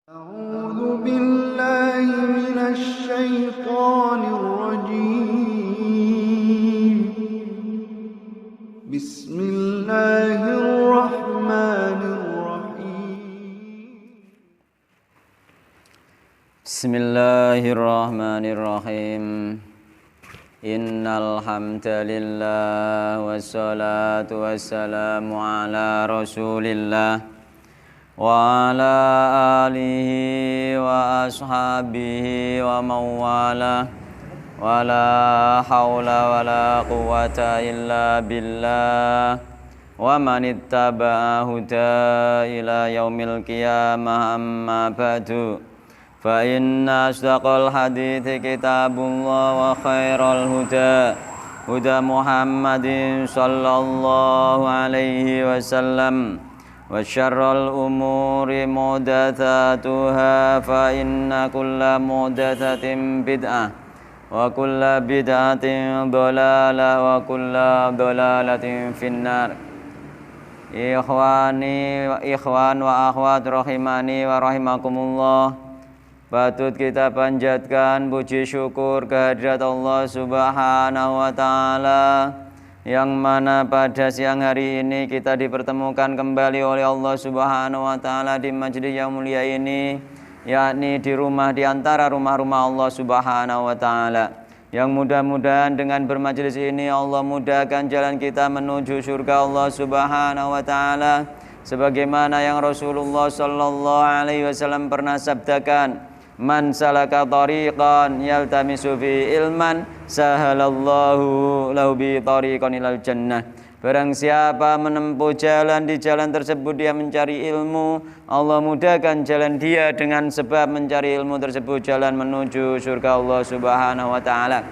أعوذ بالله من الشيطان الرجيم بسم الله الرحمن الرحيم بسم الله الرحمن الرحيم إن الحمد لله والصلاة والسلام على رسول الله وعلى آله وأصحابه ومن والاه ولا حول ولا قوة إلا بالله ومن اتبع هداه إلى يوم القيامة أما بعد فإن أصدق الحديث كتاب الله وخير الهدى هدى محمد صلى الله عليه وسلم وشر الأمور محدثاتها فإن كل محدثة بدعة وكل بدعة ضلالة وكل ضلالة في النار. Ikhwan wa akhwat rahimani wa rahimakumullah. Patut kita panjatkan puji syukur kehadirat Allah Subhanahu wa taala, yang mana pada siang hari ini kita dipertemukan kembali oleh Allah Subhanahu wa taala di majlis yang mulia ini, yakni di rumah di antara rumah-rumah Allah Subhanahu wa taala. Yang mudah-mudahan dengan bermajlis ini Allah mudahkan jalan kita menuju surga Allah Subhanahu wa taala, sebagaimana yang Rasulullah sallallahu alaihi wasallam pernah sabdakan, man salaka tariqan yaltamisu fi ilman sahalallahu lahu bi tariqan ilal jannah. Barang siapa menempuh jalan, di jalan tersebut dia mencari ilmu, Allah mudahkan jalan dia dengan sebab mencari ilmu tersebut jalan menuju surga Allah Subhanahu wa taala.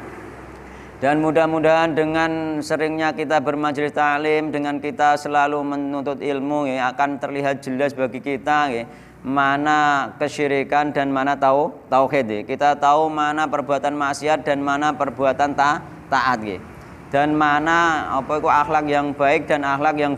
Dan mudah-mudahan dengan seringnya kita bermajelis ta'lim, dengan kita selalu menuntut ilmu, akan terlihat jelas bagi kita mana kesyirikan dan mana tauhid. Kita tahu mana perbuatan maksiat dan mana perbuatan taat, dan mana akhlak yang baik dan akhlak yang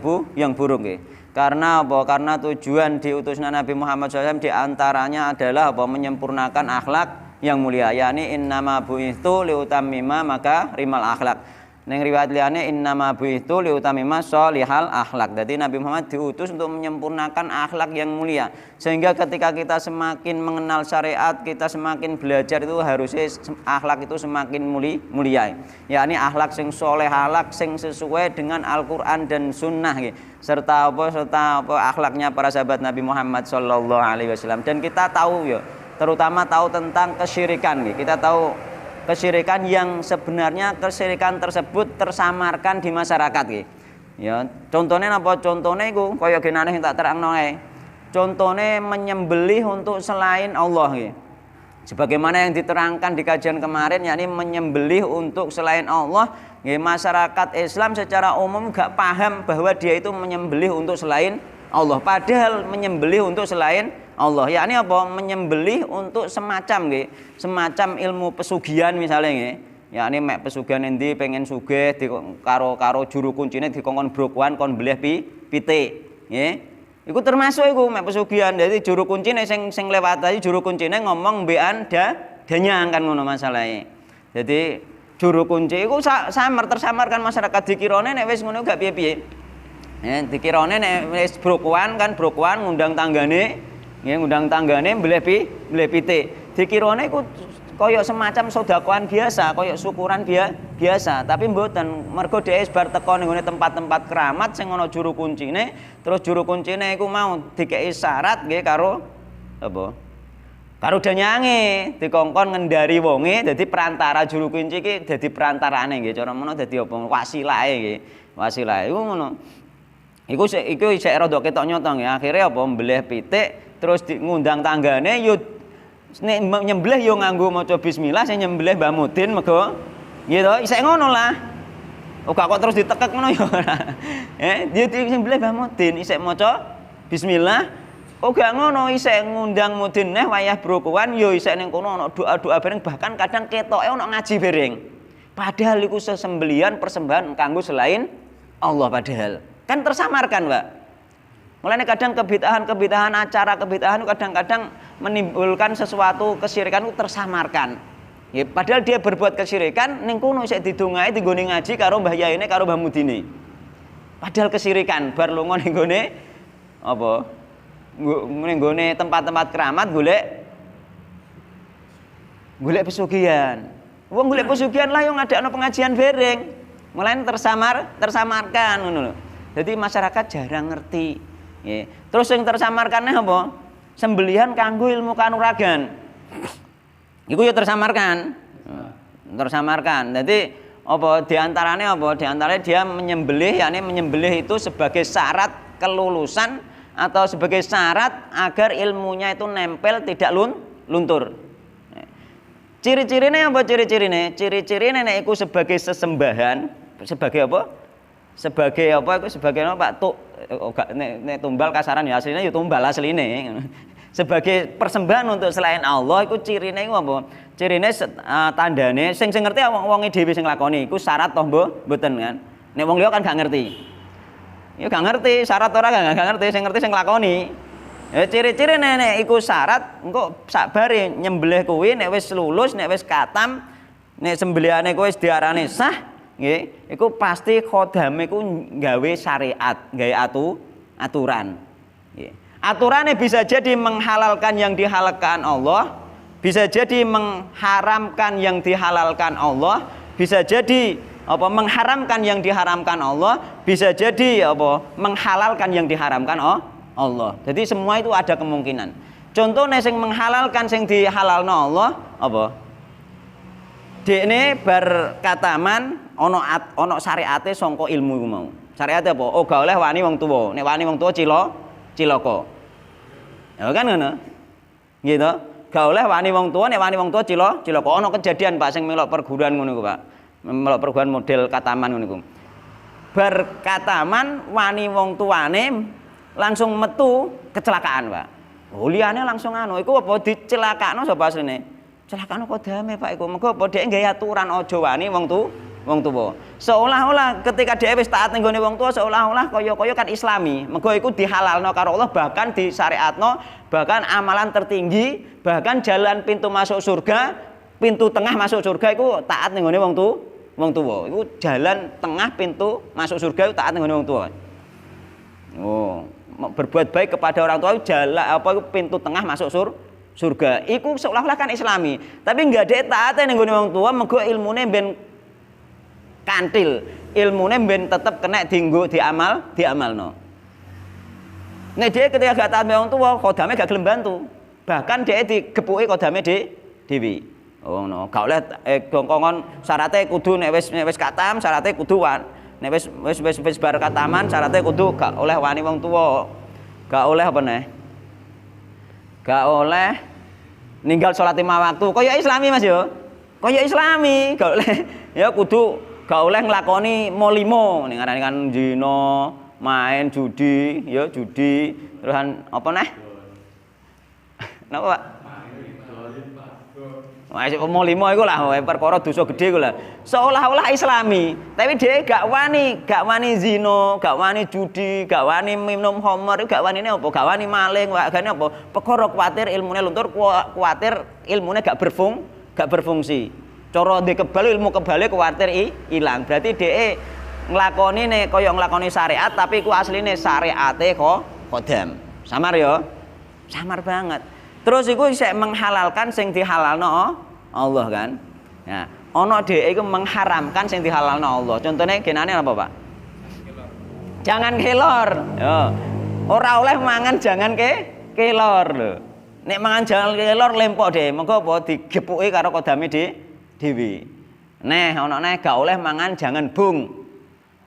buruk. Karena apa? Karena tujuan diutusnya Nabi Muhammad SAW diantaranya adalah menyempurnakan akhlak yang mulia, yakni innama bu'itsu liutammima makarimal akhlak. Neng riwayat liane innama bu'itsu liutammima sholihal akhlak. Jadi Nabi Muhammad diutus untuk menyempurnakan akhlak yang mulia. Sehingga ketika kita semakin mengenal syariat, kita semakin belajar, itu harusnya akhlak itu semakin mulia. Yakni akhlak sing sholeh, akhlak sing sesuai dengan Al-Qur'an dan sunnah, serta akhlaknya para sahabat Nabi Muhammad sallallahu alaihi wasallam. Dan kita tahu terutama tahu tentang kesyirikan. Kita tahu kesyirikan yang sebenarnya kesyirikan tersebut tersamarkan di masyarakat. Ya, contohnya apa? Contohnya iku kaya genane tak terangno ae. Contohnya menyembelih untuk selain Allah. Sebagaimana yang diterangkan di kajian kemarin, yakni menyembelih untuk selain Allah. Masyarakat Islam secara umum gak paham bahwa dia itu menyembelih untuk selain Allah, padahal menyembelih untuk selain Allah, yakni apa? Menyembelih untuk semacam ilmu pesugihan misalnya, yakni mek pesugihan endi pengen sugih karo juru kuncine dikongkon brokuan kon beleh pitik, iku termasuk iku mek pesugihan. Jadi juru kuncine sing lewat tadi juru kuncine ngomong mbekan danyang kan ngono masalahe. Jadi juru kunci iku tersamarkan masyarakat, dikirane nek wis ngono gak piye-piye. Dikirane nek wis brokuan ngundang tanggane, ngundang tanggane mbleh pitik. Dikirane iku kaya semacam sedekahan biasa, kaya syukuran biasa, tapi mboten. Mergo dhek bar teko ning tempat-tempat keramat sing ana juru kuncine, terus juru kuncine iku mau dikeki syarat karo apa? Karo danyange, dikongkon ngendari wonge, dadi perantara juru kunci iki dadi perantarane cara ngono, dadi apa? Wasilahe Wasilahe iku ngono. Iku isih rada ketok nyotong akhire apa mbleh pitik terus ngundang tanggane nek nyembelih nganggo maca bismillah, sing nyembelih Mbah Mudin mergo isih ngono lah. Kok terus ditekek ngono dia nyembelih Mbah Mudin isih maca bismillah. Gak ngono, isih ngundang Mudin wayah brokuan isih ning kono ana doa-doa bareng, bahkan kadang ketoke ana ngaji bareng. Padahal iku sesembelihan persembahan kanggo selain Allah, padahal kan tersamarkan, Pak. Mulane kadang kebid'ahan acara kebid'ahan kadang-kadang menimbulkan sesuatu kesyirikan itu tersamarkan. Ya, padahal dia berbuat kesyirikan ning kono isih didongae tinggone ngaji karo Mbah Yaine karo Mbah Mudine. Padahal kesyirikan bar lunga ning gone apa? Ning gone tempat-tempat keramat golek pesugihan. Wong golek pesugihan lah yang ngadakno pengajian bereng. Mulane tersamarkan ngono lho. Jadi masyarakat jarang ngerti. Ya. Terus yang tersamarkannya apa? Sembelihan kanggo ilmu kanuragan. Iku ya tersamarkan. Tersamarkan. Jadi apa diantaranya apa? Diantaranya dia menyembelih, yakni menyembelih itu sebagai syarat kelulusan atau sebagai syarat agar ilmunya itu nempel tidak luntur. Ciri-cirine apa ciri-cirine? Ciri-cirine nek iku sebagai sesembahan, sebagai apa? Sebagai apa iku sebagai apa Pak Tuk? Nek tumbal kasaran ya aslinya ya tumbal asline. Sebagai persembahan untuk selain Allah iku cirine iku apa? Cirine tandane sing ngerti wong dhewe sing nglakoni iku syarat toh mboten kan. Nek wong liya kan gak ngerti. Ya gak ngerti, syarat ora gak ngerti, sing nglakoni. Ya ciri-ciri nek iku syarat engko sakbare nyembelih kuwi nek wis lulus, nek wis katam, nek sembelihane kuwi wis diarani sah, nggih, iku pasti khodame iku gawe syariat, gawe aturan. Nggih. Aturane bisa jadi menghalalkan yang dihalalkan Allah, bisa jadi mengharamkan yang dihalalkan Allah, bisa jadi apa mengharamkan yang diharamkan Allah, bisa jadi apa menghalalkan yang diharamkan Allah. Jadi semua itu ada kemungkinan. Contohnya sing menghalalkan sing dihalalno Allah apa? Dekne bar kataman ana syariate sangka ilmu iku mau. Syariate apa? Oh gak oleh wani wong tuwa. Nek wani wong tuwa cilaka. Ya kan ngono. Gitu. Gak oleh wani wong tuwa, nek wani wong tuwa cilaka. Ana kejadian Pak sing melok perguruan ngono iku, Pak. Melok perguruan model kataman ngono iku. Bar kataman wani wong tuane langsung metu kecelakaan, Pak. Oh liyane langsung iku apa dicelakakno sapa asline? Celakakno kodame, Pak iku. Mergo apa dhek nggawe aturan aja wani wong tuwa. Seolah-olah ketika dhek wis taat ning gone wong tuwa seolah-olah kaya-kaya kan islami. Mergo iku dihalalno karo Allah, bahkan disyariatno, bahkan amalan tertinggi, bahkan jalan pintu masuk surga, pintu tengah masuk surga iku taat ning gone wong tuwa. Iku jalan tengah pintu masuk surga iku taat ning gone wong tuwa. Oh, berbuat baik kepada orang tua jalan apa pintu tengah masuk surga. Iku seolah-olah kan islami. Tapi enggak ada taate ning gone wong tua mergo ilmune ben kantil. Ilmune ben tetep kena dienggo diamalno. Nek dia ketika gak taat wong tua, kodame gak gelem bantu. Bahkan dia digepuki kodame dhewe. Oh no, gak oleh gongkongan syaratnya kudu nek wis katam syaratnya kudu nek wis bar kataman syaratnya kudu gak oleh wani wong tuwa. Gak oleh apa neh? Gak oleh ninggal salat 5 waktu. Kaya islami Mas yo. Kaya islami, gak oleh ya kudu gak oleh nglakoni molimo ning ngarani kan zina, main judi, ya judi, terusan apa neh? Napa, Pak? Wah, molimo iku lah perkara dosa gedhe iku lah. Seolah-olah islami, tapi dia gak wani zina, gak wani judi, gak wani minum khamr, gak wanine apa? Gak wani maling, gane apa? Perkara kuwatir ilmune luntur, kuwatir ilmune gak berfungsi. Cara ndek kebal ilmu kebale kuwatir ilang. Berarti dhek nglakoni nek kaya nglakoni syariat tapi ku asline syariate kodam. Samar ya? Samar banget. Terus iku isih menghalalkan sing dihalalno Allah kan. Nah, ana dhek iku mengharamkan sing dihalalno Allah. Contohnya genane apa, Pak? Jangan kelor. Ya. Ora oleh mangan jangan kelor lho. Nek mangan jangan kelor lempok dhek. Mengko apa digepuki karo kodame dhewe. Ana gak oleh mangan jangan bung.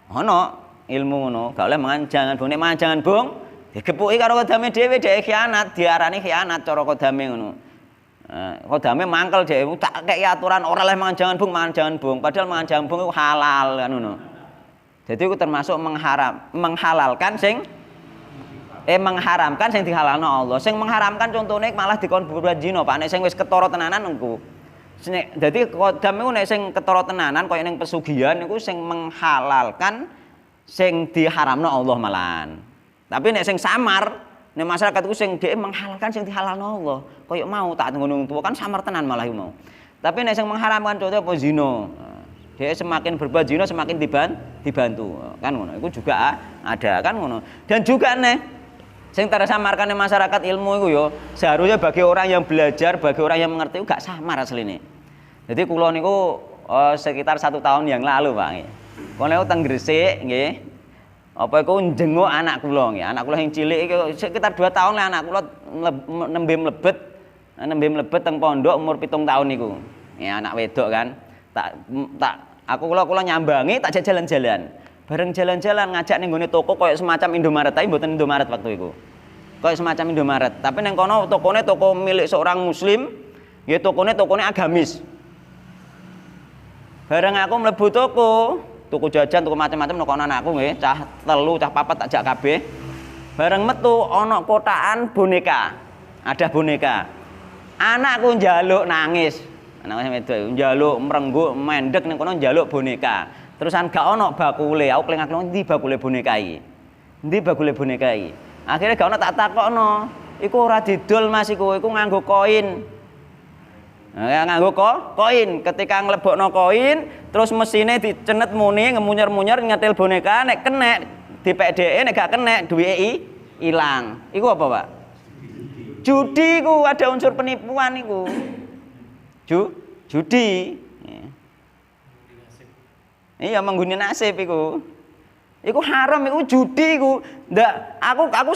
Ana ilmu ngono, gak oleh mangan jangan bung. Nek mangan jangan bung digepuki karo kodame dhewe dhek khianat, diarani khianat cara kodame ngono. Kodame mangkel dhek tak kei aturan ora oleh mangan jangan bung, padahal mangan jangan bung itu halal kan ngono. Jadi itu termasuk menghalalkan sing mengharamkan sing dihalalno Allah. Sing mengharamkan contohnya malah dikon berbuat zina, Pak. Nek sing wis ketara tenanan engko. Dadi kodam iku nek sing ketara tenanan kaya ning pesugihan iku sing menghalalkan sing diharamno Allah malahan. Tapi nek sing samar, nek masyarakat iku sing dhek menghalalkan sing dihalalno Allah. Kaya mau tak ngono tuwa kan samar tenan malah iku mau. Tapi nek sing mengharamkan contoh apa zina. Dia semakin berbuat zina semakin dibantu. Kan ngono. Iku juga ada kan ngono. Dan juga nek sing tersamarkan di masyarakat ilmu iku yo seharusnya bagi orang yang belajar, bagi orang yang mengerti itu gak samar asline. Jadi kula niku sekitar 1 tahun yang lalu, Pak. Kula niku teng Gresik nggih. Apa iku njenguk anak kula nggih. Anak kula sing cilik iki sekitar 2 tahun lah anak kula nembe mlebet teng pondok umur 7 tahun niku. Ya anak wedok kan. Kula nyambangi tak jalan-jalan. Bareng jalan-jalan ngajak ning nggone toko koyo semacam Indomaret, tapi mboten Indomaret waktu itu. Koyo semacam Indomaret, tapi ning kono tokone toko milik seorang muslim, nggih tokone agamis. Bareng aku mlebu toko, tuku jajan, tuku macam-macam nang kono anakku nggih, cah 3, cah 4 tak jak kabeh. Bareng metu ana kotakan boneka. Ada boneka. Anakku njaluk nangis. Anakku wedok njaluk mrengguk, mendek ning kono njaluk boneka. Terusan gak ono bakule, aku kelengak-kelengok ndi bakule boneka iki. Ndi bakule boneka iki. Akhire gak ono tak takokno. Iku ora didol Mas iku nganggo koin. Nah, nganggo koin. Ketika nglebokno koin, terus mesine dicenet muni ngemunyer-munyer ngetil boneka nek kenek dipek dheke nek gak kenek duwike ilang. Iku apa, Pak? Judi iku ada unsur penipuan iku. Judi. Iya mengguni nasib iku. Iku haram iku judi iku. Ndak aku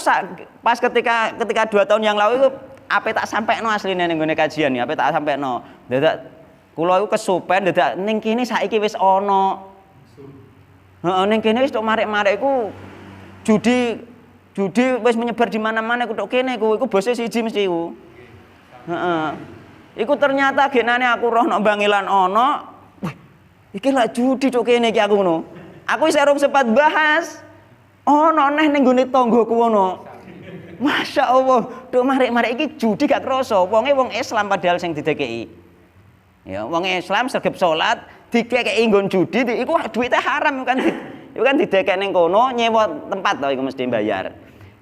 pas ketika 2 tahun yang lalu iku ape tak sampekno asline ning gone kajian ya, ape tak sampekno. Dadak kula iku kesupen dadak ning kene saiki wis ana. Heeh ning kene wis tok marek-marek iku judi wis menyebar di mana-mana iku tok kene iku bose siji mesti iku. Heeh. Iku ternyata genane aku roh nang Bangilan ana. Iki lak judi tok kene iki aku ngono. Aku wis arep sempat bahas. Ono neh ning gone tanggoku ngono. Masya Allah, tok marek-marek iki judi gak krasa. Wonge wong Islam padahal sing didekeki. Ya, wong Islam sregep salat, dikekeki nggon judi, iku duwite haram kan. Iku kan didekek ning kono nyewa tempat to iku mesti bayar.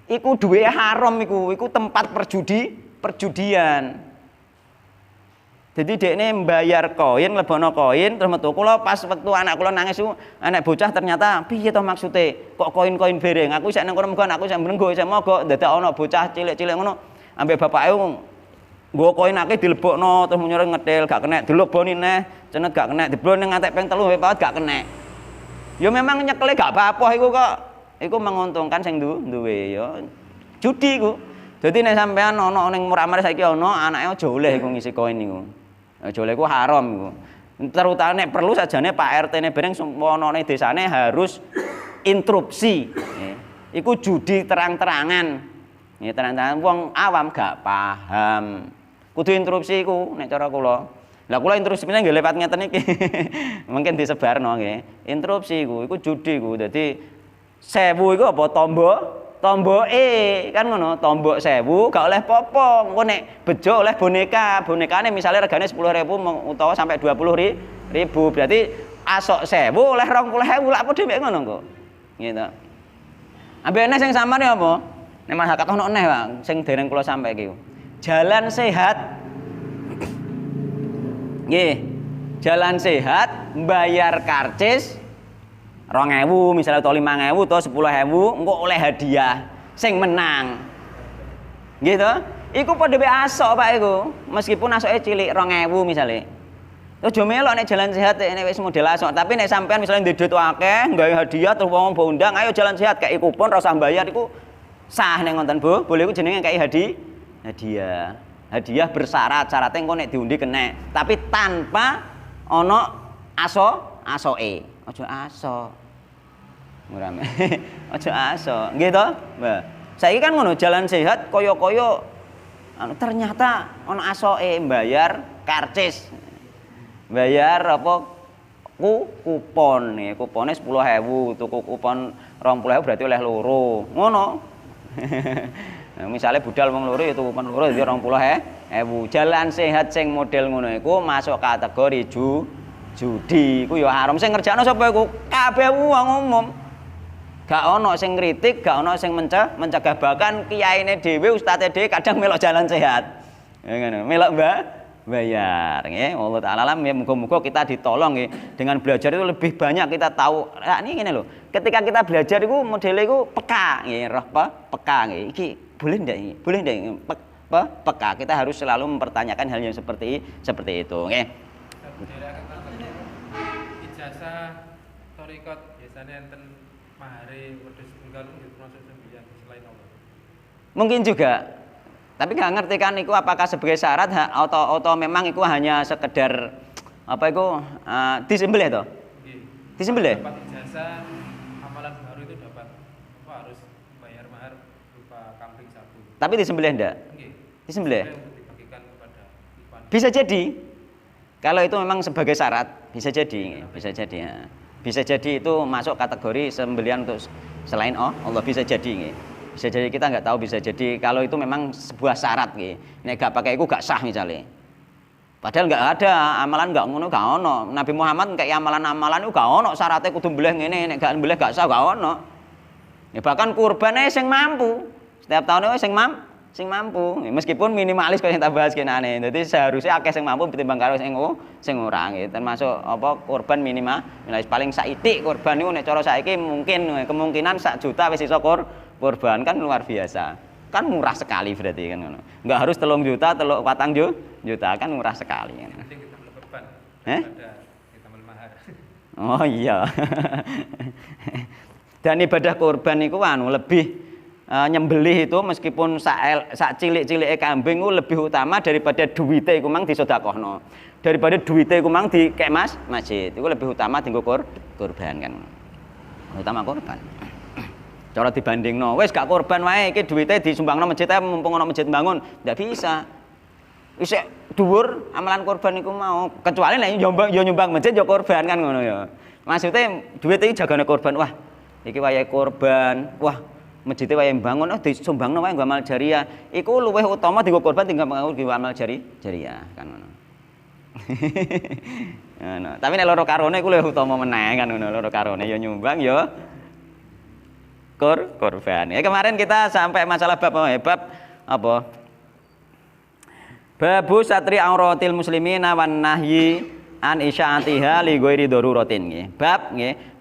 Iku duwite haram iku tempat perjudian. Jadi dekne mbayar koin, lebono koin, terus metu. Kula pas waktu anak kula nangis iku, anak bocah ternyata piye to maksude? Kok koin-koin bereng? Aku isek nang kono muga anakku isek mlenggo, isek mogok dadak ana bocah cilik-cilik ngono. Ambek bapake nggo koin akeh dilebokno terus munyer ngetil gak kenek, dileboni neh, cenet gak kenek, diblon ning ngantek ping 3 papat gak kenek. Ya memang nyekele gak apa-apa iku kok. Iku menguntungkan sing duwe ya. Judi iku. Dadi nek sampean ana ning murah-murah saiki ana anake aja oleh iku ngisi koin niku. Jole ku haram iku. Terutama nek perlu sajane Pak RT-ne bareng wonone desane harus interupsi. Iku judi terang-terangan. Ya terang-terangan wong awam gak paham. Kudu interupsi iku nek cara kula. Lah kula interupsine nggih lewat ngeten iki. Mungkin disebarno nggih. Interupsi iku judi iku. Dadi 1000 iku apa tomboke kan ngono, tombok 1000 gak oleh popo. Engko nek bejo oleh boneka. Bonekane misalnya regane 10.000 utawa sampai 20.000. Berarti asok 1000 oleh 20.000 lak padha mek ngono kok. Gitu. Ambene sing samane apa? Nek masyarakat ono neh, Pak, sing dereng kula sampe iki. Jalan sehat. Nggih. Jalan sehat bayar karcis 2.000 misalnya atau 5.000 atau 10.000 engko oleh hadiah sing menang. Gitu. Iku padha wae asok Pak iku. Meskipun asoke cilik 2.000 misalnya. Aja melok nek jalan sehat nek wis model asok, tapi nek sampean misalnya ndedit akeh, gawe hadiah terus wong undang, ayo jalan sehat kei kupon ora usah bayar iku sah nek ngoten Bu. Boleh iku jenenge kei hadiah. Hadiah bersyarat, syaratnya engko nek diundi kenek, tapi tanpa ana asoke. Aja aso. Ngurame. Aja aso. Nggih to? Mbah. Saiki kan ngono jalan sehat kaya-kaya ternyata ana asoke bayar karcis. Bayar apa kupon nih. Kupone 10.000, tuku kupon 20.000 berarti oleh loro. Ngono. Nah, misalnya budal wong loro itu kupon loro dadi 20.000. Jalan sehat sing model ngono iku masuk kategori judi iku ya haram. Sing ngerjakno sapa iku? Kabeh wong umum. Gak ono sing ngritik, gak ono sing mencegah, bahkan kiyaine dhewe, ustaze dhewe kadang melok jalan sehat. Ngono, melok bayar nggih. Allah taala alam ya, muga-muga kita ditolong nggih. Dengan belajar itu lebih banyak kita tahu. Nah, ini ngene lho. Ketika kita belajar iku modele iku peka nggih, roh peka nggih. Iki boleh ndak iki? Boleh ndak iki? Peka. Kita harus selalu mempertanyakan hal yang seperti itu nggih. Ijazah thariqat biasanya enten mahare wedhus tunggal termasuk sembilan selain Allah. Mungkin juga. Tapi nggak ngerti kan itu apakah sebagai syarat atau memang itu hanya sekedar apa itu disembelih toh? Disembelih? Dapat ijazah amalan baru itu dapat apa harus bayar mahar berupa kambing satu. Tapi disembelih enggak? Disembelih. Untuk dibagikan kepada ikhwan. Bisa jadi. Kalau itu memang sebagai syarat, bisa jadi. Ya. Bisa jadi itu masuk kategori sembelihan untuk selain Allah, bisa jadi. Bisa jadi, kita nggak tahu, bisa jadi kalau itu memang sebuah syarat nih. Nek gak pakai itu gak sah misalnya. Padahal nggak ada amalan nggak ngono, gak ono. Nabi Muhammad kayak amalan-amalan itu gak ono syaratnya kudu mbeleh ngene, nek gak mbeleh gak sah, gak ono. Ya, bahkan kurbannya sing mampu. Setiap tahun itu sing mampu. Ya, meskipun minimalis kalau yang tak bahas kenane. Jadi seharusnya akeh sing mampu ketimbang karo sing ora gitu. Termasuk apa kurban minimalis paling saithik kurban niku nek cara saiki mungkin kemungkinan 1 juta wis iso kurban, kan luar biasa. Kan murah sekali berarti kan ngono. Enggak harus 3 juta, 4 juta kan murah sekali. Penting kita melih kurban. Kita melih mahar. Oh iya. Dan ibadah kurban itu lebih nyembelih itu meskipun sak cilik-cilike kambing itu lebih utama daripada duwite iku mang disedekahno. Daripada duwite iku mang dikek masjid. Itu lebih utama dienggo kurban kan. Utama kurban. Cara dibandingno, wis gak kurban wae iki duwite disumbangno masjid ae mumpung ana masjid bangun. Ndak bisa. Wis dhuwur amalan kurban iku mau, kecuali nek nyumbang masjid ya kurban kan ngono ya. Maksudnya duit iki jagane kurban. Wah, iki wayahe kurban. Wah, masjidnya wayahe bangun, disumbangno wae nggo amal jariah. Iku luwih utama dienggo kurban timbang nggo amal jariah kan ngono. Ngono. Tapi nek loro karone iku luwih utama meneh kan ngono. Loro karone ya nyumbang ya kurban. Ya, kemarin kita sampai masalah bab apa? Babu satri auratil muslimina wan nahyi an isyaatiha li ghairi daruratin nggih. Bab nggih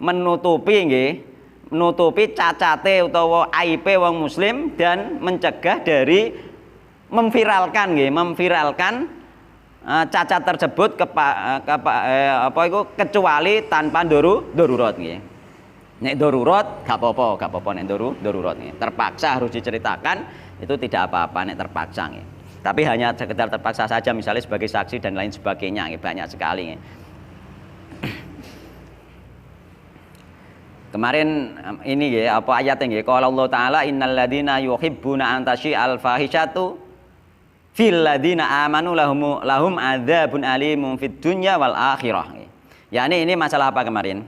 menutupi cacate utawa aibe wong muslim dan mencegah dari memviralkan cacat tersebut kecuali tanpa darurat nggih. Nek darurat gak apa-apa nek darurat nih. Terpaksa harus diceritakan itu tidak apa-apa nek terpaksa nih. Tapi hanya sekedar terpaksa saja misalnya sebagai saksi dan lain sebagainya nih, banyak sekali nih. Kemarin ini ya apa ayatnya nggih, qala Allah taala innal ladzina yuhibbuna an tasyi'al fahishatu fil ladzina amanu lahum adzabun alimun fid dunya wal akhirah. Yani ini masalah apa kemarin?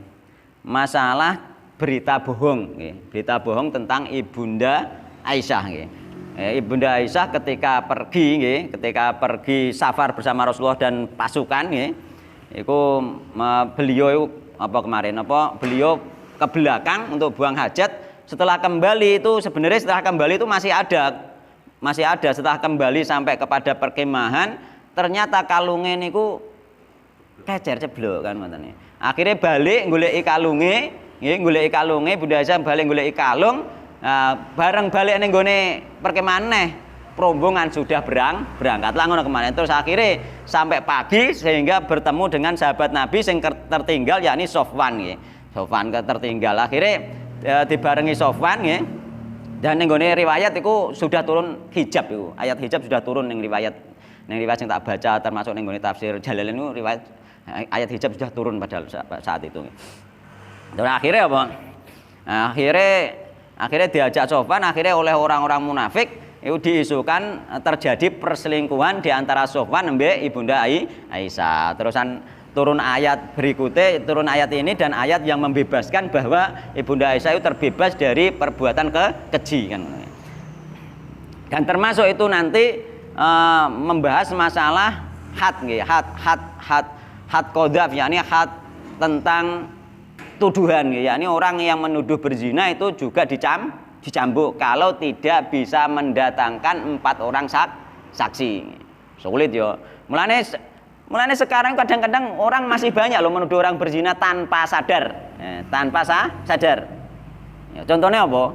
Masalah berita bohong, berita bohong tentang Ibunda Aisyah. Ibunda Aisyah ketika pergi safar bersama Rasulullah dan pasukan, beliau ke belakang untuk buang hajat. Setelah kembali itu masih ada. Setelah kembali sampai kepada perkemahan, ternyata kalungnya niku kecer ceblok kan ngoten. Akhirnya balik goleki kalunge. Goleki kalunge, Bunda Aisyah balik goleki kalung, bareng balik ning gone perkemahan neh, rombongan sudah berangkat lah ngono kemarin. Terus akhirnya sampai pagi sehingga bertemu dengan sahabat Nabi yang tertinggal yakni Sofwan nggih. Sofwan tertinggal. Akhirnya dibarengi Sofwan nggih. Dan ning gone riwayat itu sudah turun hijab itu. Ayat hijab sudah turun ning riwayat yang tak baca termasuk ning gone tafsir Jalalain itu riwayat ayat hijab sudah turun pada saat itu. Dan akhirnya apa? Akhirnya diajak Sofwan, akhirnya oleh orang-orang munafik itu diisukan terjadi perselingkuhan di antara Sofwan mbek Ibunda Aisyah. Terusan turun ayat berikutnya, turun ayat ini dan ayat yang membebaskan bahwa Ibunda Aisyah itu terbebas dari perbuatan keji kan. Dan termasuk itu nanti membahas masalah had qadzaf, yakni had tentang tuduhan, yakni orang yang menuduh berzina itu juga dicambuk kalau tidak bisa mendatangkan 4 orang saksi. Sulit ya. Mulane sekarang kadang-kadang orang masih banyak loh menuduh orang berzina tanpa sadar. Sadar. Ya, contohnya apa?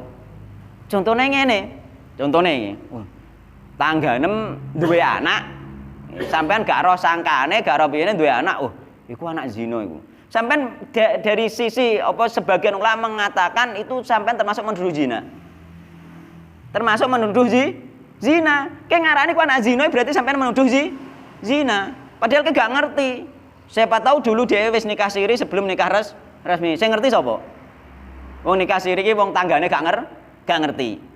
Contohnya ngene. Contohnya iki. Tangganem duwe anak, sampean gak roh sangkane, gak roh piyene duwe anak. Iku anak zina iku. Sampean dari sisi apa sebagian ulama mengatakan itu sampean termasuk menuduh zina. Termasuk menuduh zina. Kayak ngarani ku anak zina berarti sampean menuduh zina. Padahal ke gak ngerti. Siapa tahu dulu dia wis nikah siri sebelum nikah resmi. Saya ngerti sapa? Wong nikah siri iki wong tanggane gak ngerti.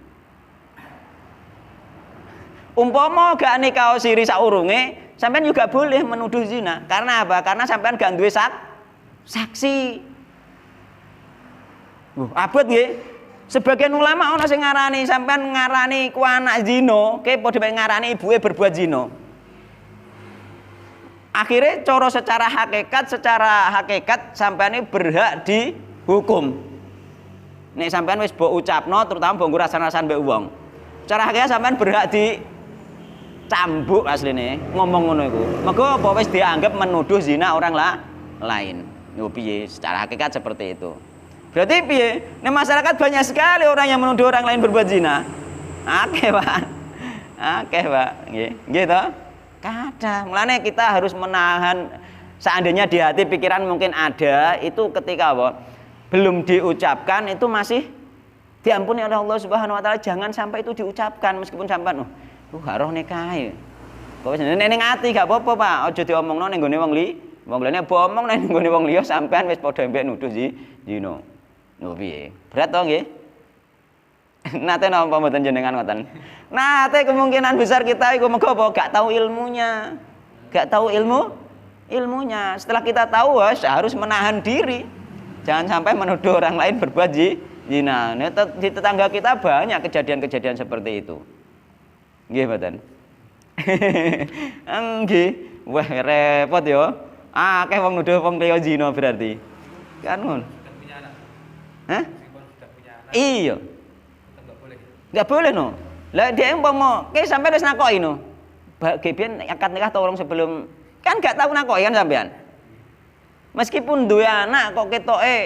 Umpama gak nikah siri saurunge, sampean juga boleh menuduh zina. Karena apa? Karena sampean gak duwe saksi. Abot nggih. Sebagian ulama ana sing ngarani sampean ngarani ku anak zina, ke padha mek ngarani ibuke berbuat zina. Akhirnya secara hakikat sampean ini berhak dihukum. Nek sampean wis mbok ucapno terutama mbok rasan-rasan mbek wong. Secara hakikat sampean berhak dicambuk asline ngomong ngono iku. Mergo apa wis dianggap menuduh zina orang lain. Yo piye? Secara hakikat seperti itu. Berarti piye? Nek masyarakat banyak sekali orang yang menuduh orang lain berbuat zina. Akeh, Pak. Nggih. Nggih to? Kadang. Mulane kita harus menahan, seandainya di hati pikiran mungkin ada, itu ketika apa? Belum diucapkan itu masih diampuni oleh Allah Subhanahu wa taala. Jangan sampai itu diucapkan meskipun sampean gak roh nikahe. Kok wis ning ati gak apa-apa, Pak. Aja diomongno ning gone wong liya omong ning gone wong liya sampean wis padha mbek nuduh zina. Lho piye? Berat to nggih? Nate napa mboten jenengan ngoten? Nate kemungkinan besar kita iku mergo apa? Gak tahu ilmunya. Ilmunya. Setelah kita tahu harus menahan diri. Jangan sampai menuduh orang lain berbuat zina. Di tetangga kita banyak kejadian-kejadian seperti itu. Nggih mboten? Nggih. Wah, repot ya. Akeh wong nuduh wong liya zina berarti. Kan ngono. Hah? Iya. Enggak boleh no. Lah dia umpama ke sampean wis nakoki no. Bagian akad nikah ta urung sebelum kan gak tahu nakoki kan sampean. Meskipun duwe anak kok ketoke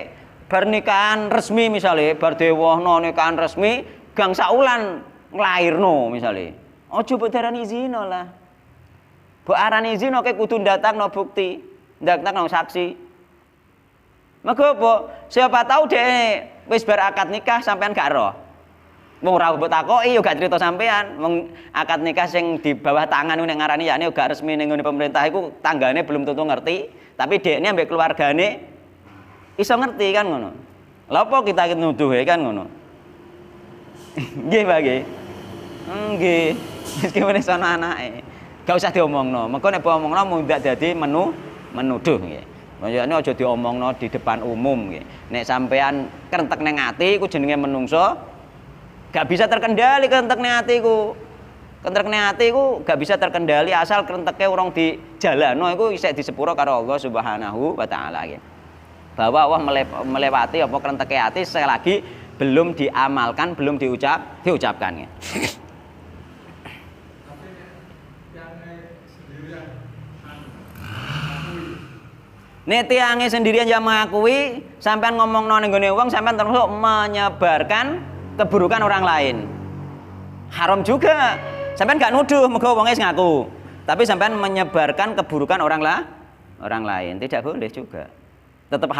bar nikahan resmi misale bar dewahno nikahan resmi gang saulan nglairno misale. Aja mbok darani zina lah. Mbok arani zina ke kudu ndatangno bukti, ndatangno saksi. Mergo apa? Siapa tahu dhek wis bar akad nikah sampean gak roh. Wong ora mbok takoki yo gak crita sampean. Wong akad nikah sing di bawah tangan nek ngarani yakne yo gak resmi ning pemerintah iku tanggane belum tentu ngerti, tapi dekne ambek keluargane iso ngerti kan ngono. Lha apa kita nuduh kan ngono. Nggih, Pak nggih. Nggih. Meskipun wis ana anake. Gak usah diomongno. Mergo nek omongno mung ndak dadi menuduh nggih. Maksudnya aja diomongno di depan umum nggih. Nek sampean krentek ning ati iku jenenge menungso gak bisa terkendali krentekne atiku. Krentekne atiku gak bisa terkendali asal krenteke urung dijalano iku isih disepuro karo Allah Subhanahu wa taala nggih. Bahwa Allah melewati apa krenteke ati sekali lagi belum diamalkan, belum diucapkan nggih. Nek tiange sendirian yang mengakui, sampean ngomongno ning gone wong sampean termasuk menyebarkan keburukan orang lain. Haram juga. Sampean gak nuduh mergo wonge ngaku. Tapi sampean menyebarkan keburukan orang lain. Tidak boleh juga. Tetap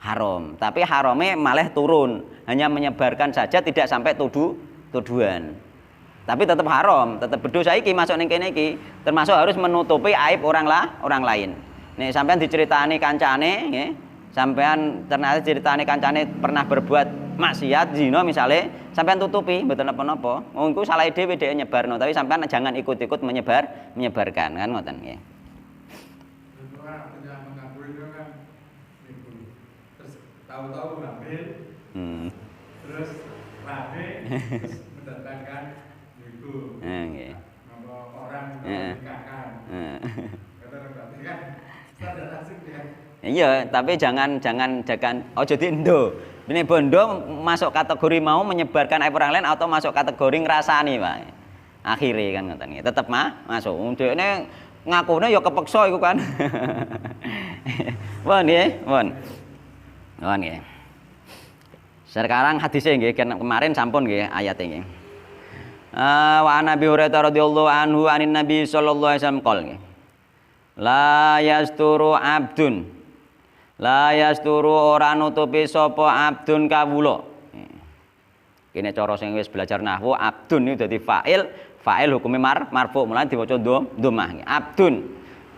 haram. Tapi harame malah turun. Hanya menyebarkan saja tidak sampai tuduhan. Tapi tetap haram, tetap berdosa iki masuk ning kene iki. Termasuk harus menutupi aib orang lain. Nek sampean diceritani kancane nggih, sampean ternyata ceritane kancane pernah berbuat maksiat zina misale, sampean tutupi mboten napa-napa. Wong iku salahe dhewe dhek nyebarno, tapi sampean jangan ikut-ikut menyebarkan kan ngoten nggih. Terus tahu-tahu ngambil. Terus rame terus mendatangkan niku. Nggih. Orang menikahkan. Kata berarti kan sadar langsung dia Iya, tapi jangan ojo diendo. Ini bondo masuk kategori mau menyebarkan aib orang lain atau masuk kategori ngrasani, Pak. Akhirnya kan ngoten nggih. Tetep masuk. Dekne ngakune ya kepeksa iku kan. Pun nggih, pun. Pun nggih. Sekarang hadisnya nggih, kemarin sampun nggih ayatnya nggih. Wa Nabi Hurairah radhiyallahu anhu anin Nabi sallallahu alaihi wasallam qol nggih. La yasturu ora nutupi sapa abdun kawula. Kene cara sing wis belajar nahwu, abdun niku dadi fa'il hukume marfu, mulane diwaca dhammah. Abdun.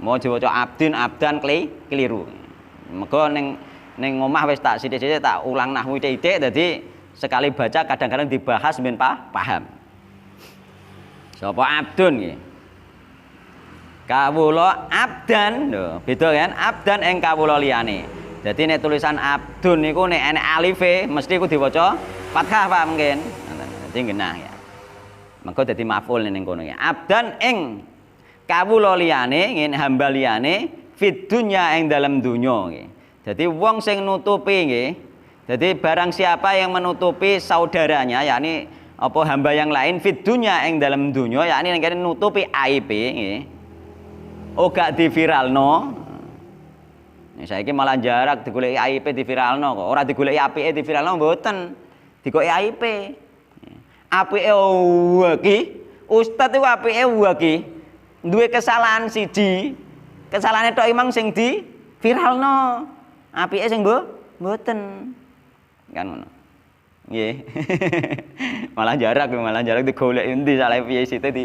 Mau diwaca abdin, abdan keliru. Mergo ning omah wis tak sithik-sithik tak ulang nahwu titik, dadi sekali baca kadang-kadang dibahas ben paham. Sapa abdun nggih? Kawula abdan, lho, beda kan? Abdan ing kawula liyane. Dadi nek tulisan abdun niku nek enek alife mesti ku diwaca fathah Pak mungkin. Dadi genah ya. Mengko dadi maf'ul ning kono ya. Abdan ing kawula liyane, ngene hamba liyane fid dunya ing dalam dunya nggih. Dadi wong sing nutupi nggih. Dadi barang siapa yang menutupi saudaranya yakni apa hamba yang lain fid dunya ing dalam dunya yakni ning kene nutupi aibe nggih. Oh gak diviralno. Nek saiki malah jarak digoleki aibe diviralno kok. Ora digoleki apike diviralno mboten. Digoleki aibe. Apike waki, ustaz iku apike waki. Duwe kesalahan siji. Kesalahane tok imang sing diviralno. Apike sing mboten. Kan ngono. Nggih. malah jarak digoleki endi salah piye sithik di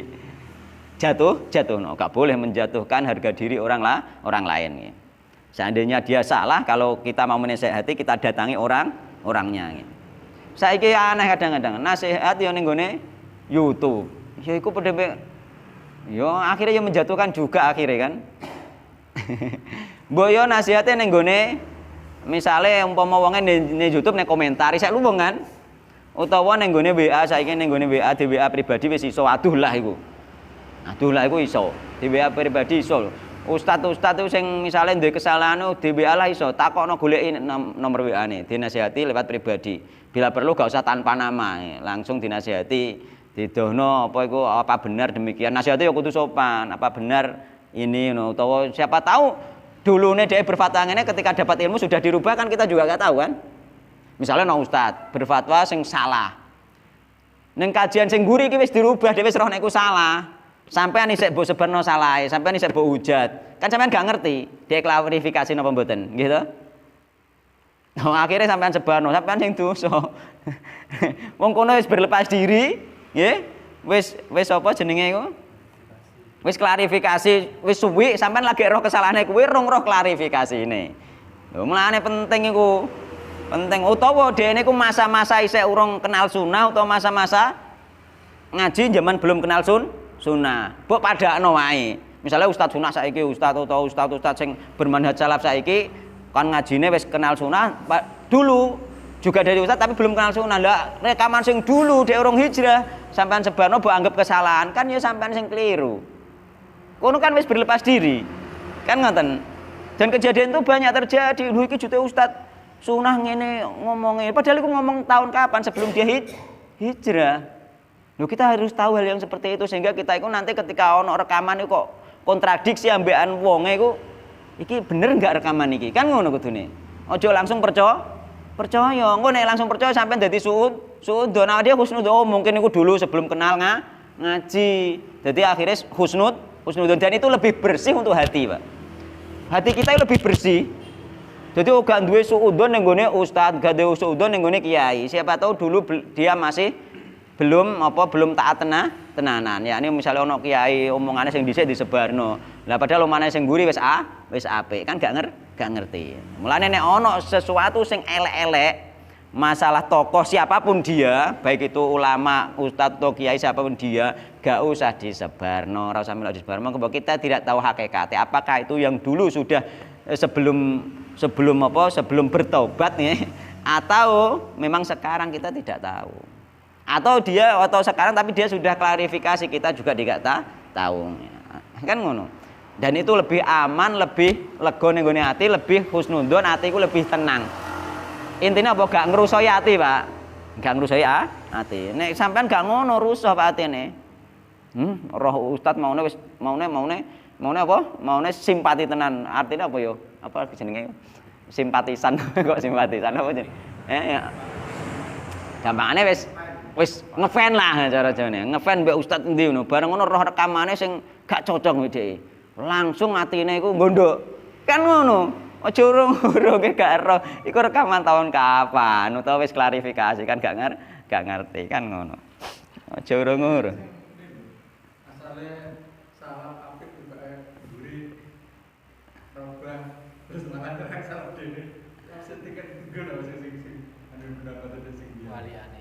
jatuh no. Gak boleh menjatuhkan harga diri orang lain. Seandainya dia salah, kalau kita mau menasehati kita datangi orangnya. Saiki aneh kadang-kadang nasihat yang ning gone YouTube. Ya iku padha yo akhirnya yo menjatuhkan juga akhirnya kan. Mbok yo nasihate ning gone misale umpama wonge ning YouTube ning komentari sak luwung kan. Utawa ning gone WA saiki ning gone WA di WA pribadi wis iso aduh lah iku iso. Di WA pribadi iso. Ustaz-ustaz itu sing misale duwe kesalahan di WA lah iso. Takokno goleki nomor WA-ne, dinasihati lewat pribadi. Bila perlu gak usah tanpa nama, langsung dinasihati, didohno apa benar demikian. Nasihati ya kudu sopan, apa benar ini utawa siapa tahu dulune dhek berfatwanya ketika dapat ilmu sudah dirubah kan kita juga gak tahu kan. Misalnya ustaz berfatwa sing salah. Ning kajian sing guri iki wis dirubah, dhewe wis roh nek iku salah. Sampean isih mbok sebarno salahe, sampean isih mbok hujat. Kan sampean gak ngerti, dhek klarifikasi napa mboten, nggih to? Oh, akhirnya sampean sebarno, sampean sing dosa. Wong kono wis berlepas diri, nggih. Wis apa jenenge iku? Wis klarifikasi, wis suwi sampean lagi roh kesalahane kuwi rong roh klarifikasine. Lho mulane penting iku. Penting utawa dhek niku masa-masa isih urung kenal sunnah utawa masa-masa ngaji zaman belum kenal sunnah. Mbok padakno wae. Misale ustaz sunnah saiki ustaz utawa ustaz sing bermanhaj salaf saiki kan ngajine wis kenal sunnah dulu juga dari ustaz tapi belum kenal sunnah. Lah rekaman sing dulu dhek urung hijrah sampean sebarno mbok anggap kesalahan kan ya sampean sing keliru. Kono kan wis berlepas diri. Kan ngoten. Dan kejadian itu banyak terjadi. Lho iki jute ustaz sunah ngene ngomongnya, padahal aku ngomong tahun kapan sebelum dia hijrah. Loh kita harus tahu hal yang seperti itu sehingga kita itu nanti ketika ono rekaman itu kok kontradiksi ambekan wonge iku iki bener enggak rekaman iki? Kan ngono kudune. Ojo langsung percaya. Engko nek langsung percaya sampean dadi suudzon dia husnudzon. Oh, mungkin iku dulu sebelum kenal ngaji. Jadi akhirnya husnudzon dan itu lebih bersih untuk hati, Pak. Hati kita itu lebih bersih. Jadi gak duwe suudzon ning gone ustaz, gak duwe suudzon ning gone kiai. Siapa tahu dulu dia masih belum taat tenanan. Ya ini misalnya ono kiai omongane sing dhisik disebarno. Lah padahal omongane sing mburi wis apik, kan gak ngerti. Mulane nek ono sesuatu sing elek-elek, masalah tokoh siapapun dia, baik itu ulama, ustaz atau kiai siapapun dia, gak usah disebarno, ora usah melok disebarno. Sebab kita tidak tahu hakikatnya. Apakah itu yang dulu sudah sebelum bertobat nih atau memang sekarang kita tidak tahu atau sekarang tapi dia sudah klarifikasi kita juga tidak tahu kan ngono. Dan itu lebih aman, lebih lega ning gone ati, lebih husnudzon, atiku lebih tenang. Intinya apa gak ngrusoi ati, Pak. Gak ngrusoi ati. Nek sampean gak ngono rusuh Pak atine. Roh ustad maune wis maune apa? Maune simpati tenan. Artinya apa yo? Apa jenenge? Simpatisan kok simpatisan apa jenenge? Ya. Gampangane wis ngefan lah cara Jawane. Ngefan mbek ustad endi ngono. Bareng ngono roh rekamane sing gak cocok mbek dhek. Langsung atine iku ngondok. Kan ngono. Aja urung-urunge gak ero. Iku rekaman tahun kapan utawa wis klarifikasi kan gak ngerti kan ngono. Aja urung-urung. Asale salah apik juga mburi robah terus malah derek salah dene. Setiket nggon sing anu pendapat sing waliane.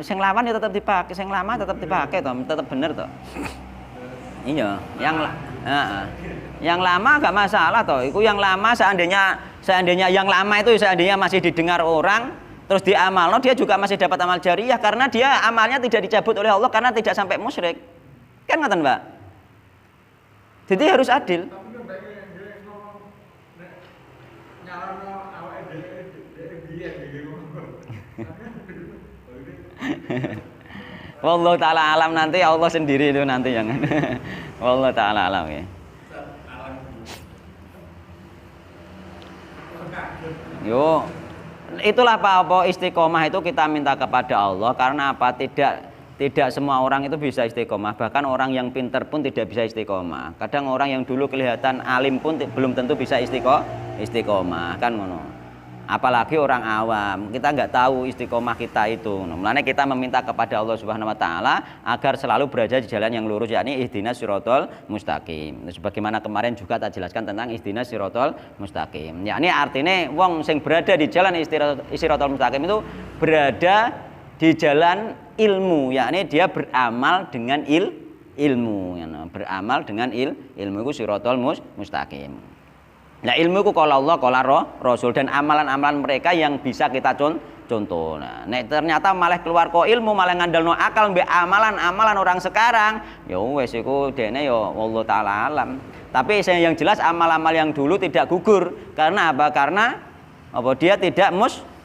Sing lawan ya tetep dipakai, sing lama tetep dipakai to, tetep bener to. Iya, yang lama gak masalah toh. Itu yang lama seandainya yang lama itu seandainya masih didengar orang terus diamalno, dia juga masih dapat amal jariyah karena dia amalnya tidak dicabut oleh Allah karena tidak sampai musyrik. Kan ngoten, Mbak? Jadi harus adil. Tapi kan bae ngomong nek nyalano awake dhewe biyen iki ngomong. Wallahu taala alam, nanti Allah sendiri itu nanti yang wallahu taala alam ya. Yo, itulah apa istiqomah itu kita minta kepada Allah karena apa? Tidak semua orang itu bisa istiqomah. Bahkan orang yang pintar pun tidak bisa istiqomah. Kadang orang yang dulu kelihatan alim pun belum tentu bisa istiqomah kan ngono. Apalagi orang awam, kita nggak tahu istiqomah kita itu. Mulanya kita meminta kepada Allah Subhanahu Wa Taala agar selalu berada di jalan yang lurus, yakni ihdinas siratal mustaqim. Sebagaimana kemarin juga tak jelaskan tentang ihdinas siratal mustaqim. Yakni artinya wong sing berada di jalan siratal mustaqim itu berada di jalan ilmu, yakni dia beramal dengan ilmu, beramal dengan ilmu itu siratal mustaqim. Nah ilmu itu kalau Allah, kalau Rasul dan amalan-amalan mereka yang bisa kita contoh. Nah, ternyata malah keluar kok ilmu malah ngandalno akal mbek amalan-amalan orang sekarang. Ya wes iku dene ya Allah taala alam. Tapi yang jelas amal-amal yang dulu tidak gugur. Karena apa? Karena apa? Dia tidak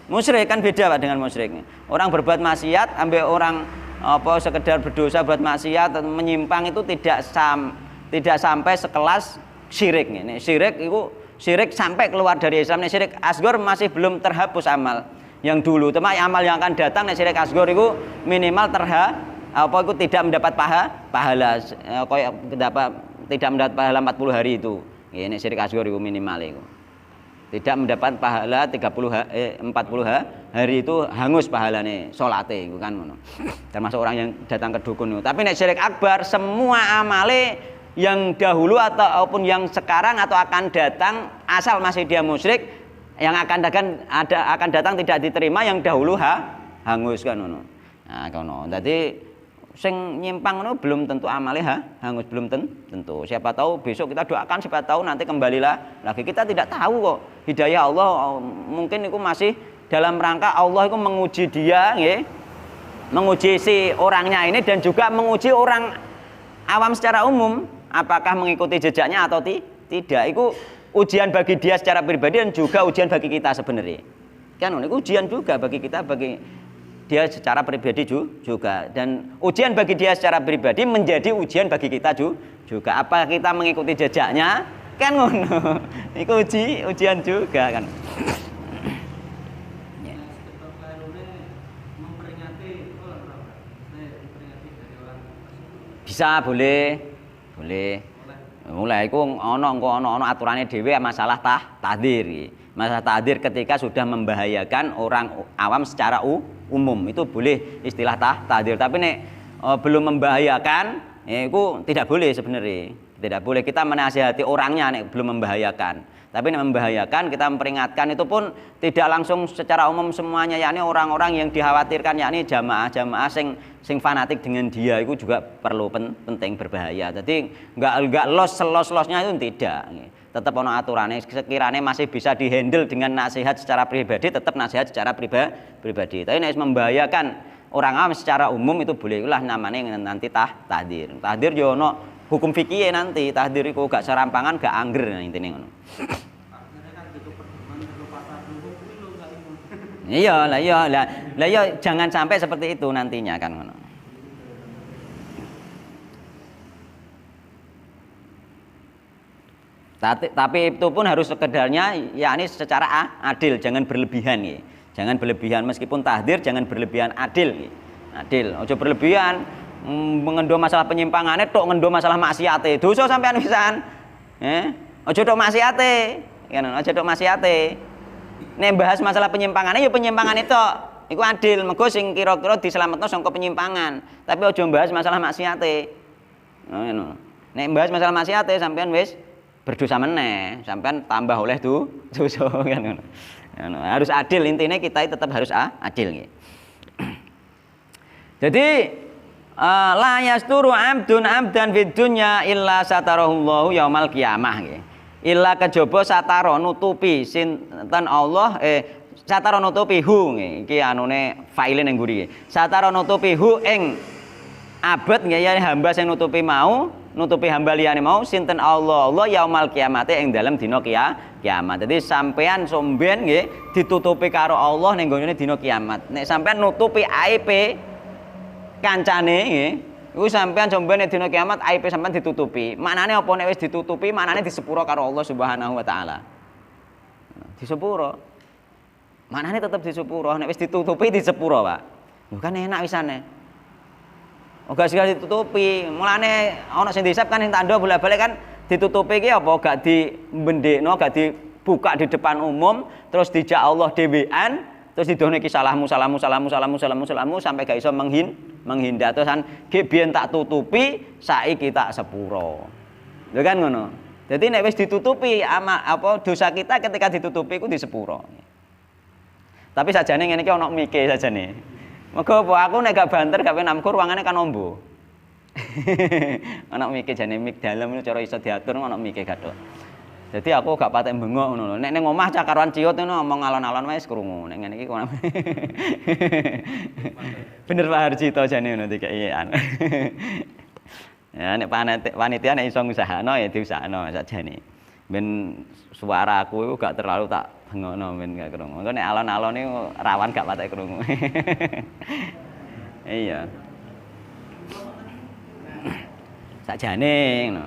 musyrik, kan beda Pak dengan musyrik. Orang berbuat maksiat ambek orang apa sekedar berdosa buat maksiat menyimpang itu tidak sampai sekelas syirik. Ini syirik itu syirik sampai keluar dari Islam. Nek syirik asghar masih belum terhapus amal yang dulu. Tapi amal yang akan datang nek syirik asghar itu minimal itu tidak mendapat pahala kayak tidak mendapat pahala 40 hari itu. Nek syirik asghar itu minimal itu. Tidak mendapat pahala 40 hari itu hangus pahalane salate itu kan ngono. Termasuk orang yang datang ke dukun itu. Tapi nek syirik akbar semua amale yang dahulu ataupun yang sekarang atau akan datang asal masih dia musyrik yang akan datang tidak diterima yang dahulu hangus kan ngono. Nah kono. Dadi sing nyimpang ngono belum tentu amale hangus belum tentu. Siapa tahu besok kita doakan, siapa tahu nanti kembalilah lagi. Kita tidak tahu kok. Hidayah Allah mungkin itu masih dalam rangka Allah itu menguji dia nggih. Menguji si orangnya ini dan juga menguji orang awam secara umum. Apakah mengikuti jejaknya atau tidak? Itu ujian bagi dia secara pribadi dan juga ujian bagi kita sebenarnya. Kan itu ujian juga bagi kita, bagi dia secara pribadi juga. Dan ujian bagi dia secara pribadi menjadi ujian bagi kita juga. Apa kita mengikuti jejaknya? Kan ngono. Itu ujian juga kan. Bisa boleh. Mulai iku ono aturane dhewe masalah tahdzir. Masalah tahdzir ketika sudah membahayakan orang awam secara umum itu boleh istilah tahdzir. Tapi nek belum membahayakan itu tidak boleh sebenarnya. Tidak boleh kita menasihati orangnya nek belum membahayakan. Tapi nek membahayakan kita memperingatkan itu pun tidak langsung secara umum semuanya, yakni orang-orang yang dikhawatirkan yakni jamaah-jamaah sing fanatik dengan dia itu juga perlu penting berbahaya. Jadi enggak los-losnya itu tidak. Tetap ono aturane sekiranya masih bisa dihandle dengan nasihat secara pribadi, tetap nasihat secara pribadi. Tapi nek membahayakan orang awam secara umum itu boleh lah namanya nanti tahdzir. Tahdzir yo ono hukum fikih nanti tahdir iku gak serampangan gak angger nah, intine ngono. Iya, jangan sampai seperti itu nantinya kan ngono. Tapi itu pun harus sekedarnya yakni secara adil, jangan berlebihan ya. Jangan berlebihan meskipun tahdir jangan berlebihan adil. Adil, ojo berlebihan mengendo masalah penyimpangannya tok ngendo masalah maksiate. Dosa sampean pisan. Ojo tok maksiate. Kan ojo tok maksiate. Nek bahas masalah penyimpangannya ya penyimpangan itu. Iku adil, mergo sing kira-kira diselametno saka penyimpangan. Tapi ojo bahas masalah maksiate. Ngono. Nek bahas masalah maksiate sampean wis berdosa meneh, sampean tambah oleh dosa kan ngono. Harus adil, intinya kita tetap harus adil nggih. Jadi la yasturu abdan fid dunya illa satarahullahu yaumal qiyamah nggih. Illa kejaba satara nutupi sinten Allah satara nutupi hu nggih. Iki anune faile ning nguri. Satara nutupi hu ing abad nggih ya hamba sing nutupi hamba liyane mau sinten Allah yaumal qiyamate ing dalem dina kiamat. Jadi sampean somben nggih ditutupi karo Allah ning gone dina kiamat. Nek sampean nutupi aibe kancane nggih, iku sampean combane dina kiamat aibe sampean ditutupi. Maknane apa nek wis ditutupi, maknane disepuro karo Allah Subhanahu wa taala. Disepuro. Maknane tetep disepuro, nek wis ditutupi disepuro, Pak. Bukan enak wisane. Gak sekali ditutupi. Mulane ana sing disep kan sing tandha bolak-balik kan ditutupi iki apa gak dibendekno, gak dibuka di depan umum, terus dijak Allah dhewean, terus didono iki salahmu sampai gak iso menghindar terus kan biyen tak tutupi saiki tak sepuro. Lho kan ngono. Jadi nek wis ditutupi dosa kita ketika ditutupi iku disepuro. Tapi sajane ngene iki ana mike sajane. Mergo apa aku nek gak banter gak penamku ruangane kan ombo. Ana mike jane mik dalem cara iso diatur ana mike gathuk. Jadi aku gak patek bengok ngono lho. Nek ning omah cakaran ciut ngono ngomong alon-alon wae wis krungu. Nek ngene iki kok bener Pak Harjito jane ngono dikeki anu. Ya nek panitia nek iso ngusahano ya diusahano sakjane. Ben suaraku iku gak terlalu tak bengokno ben gak krungu. Engko nek alon-alon niku rawan gak patek krungu. Iya. Sakjane ngono.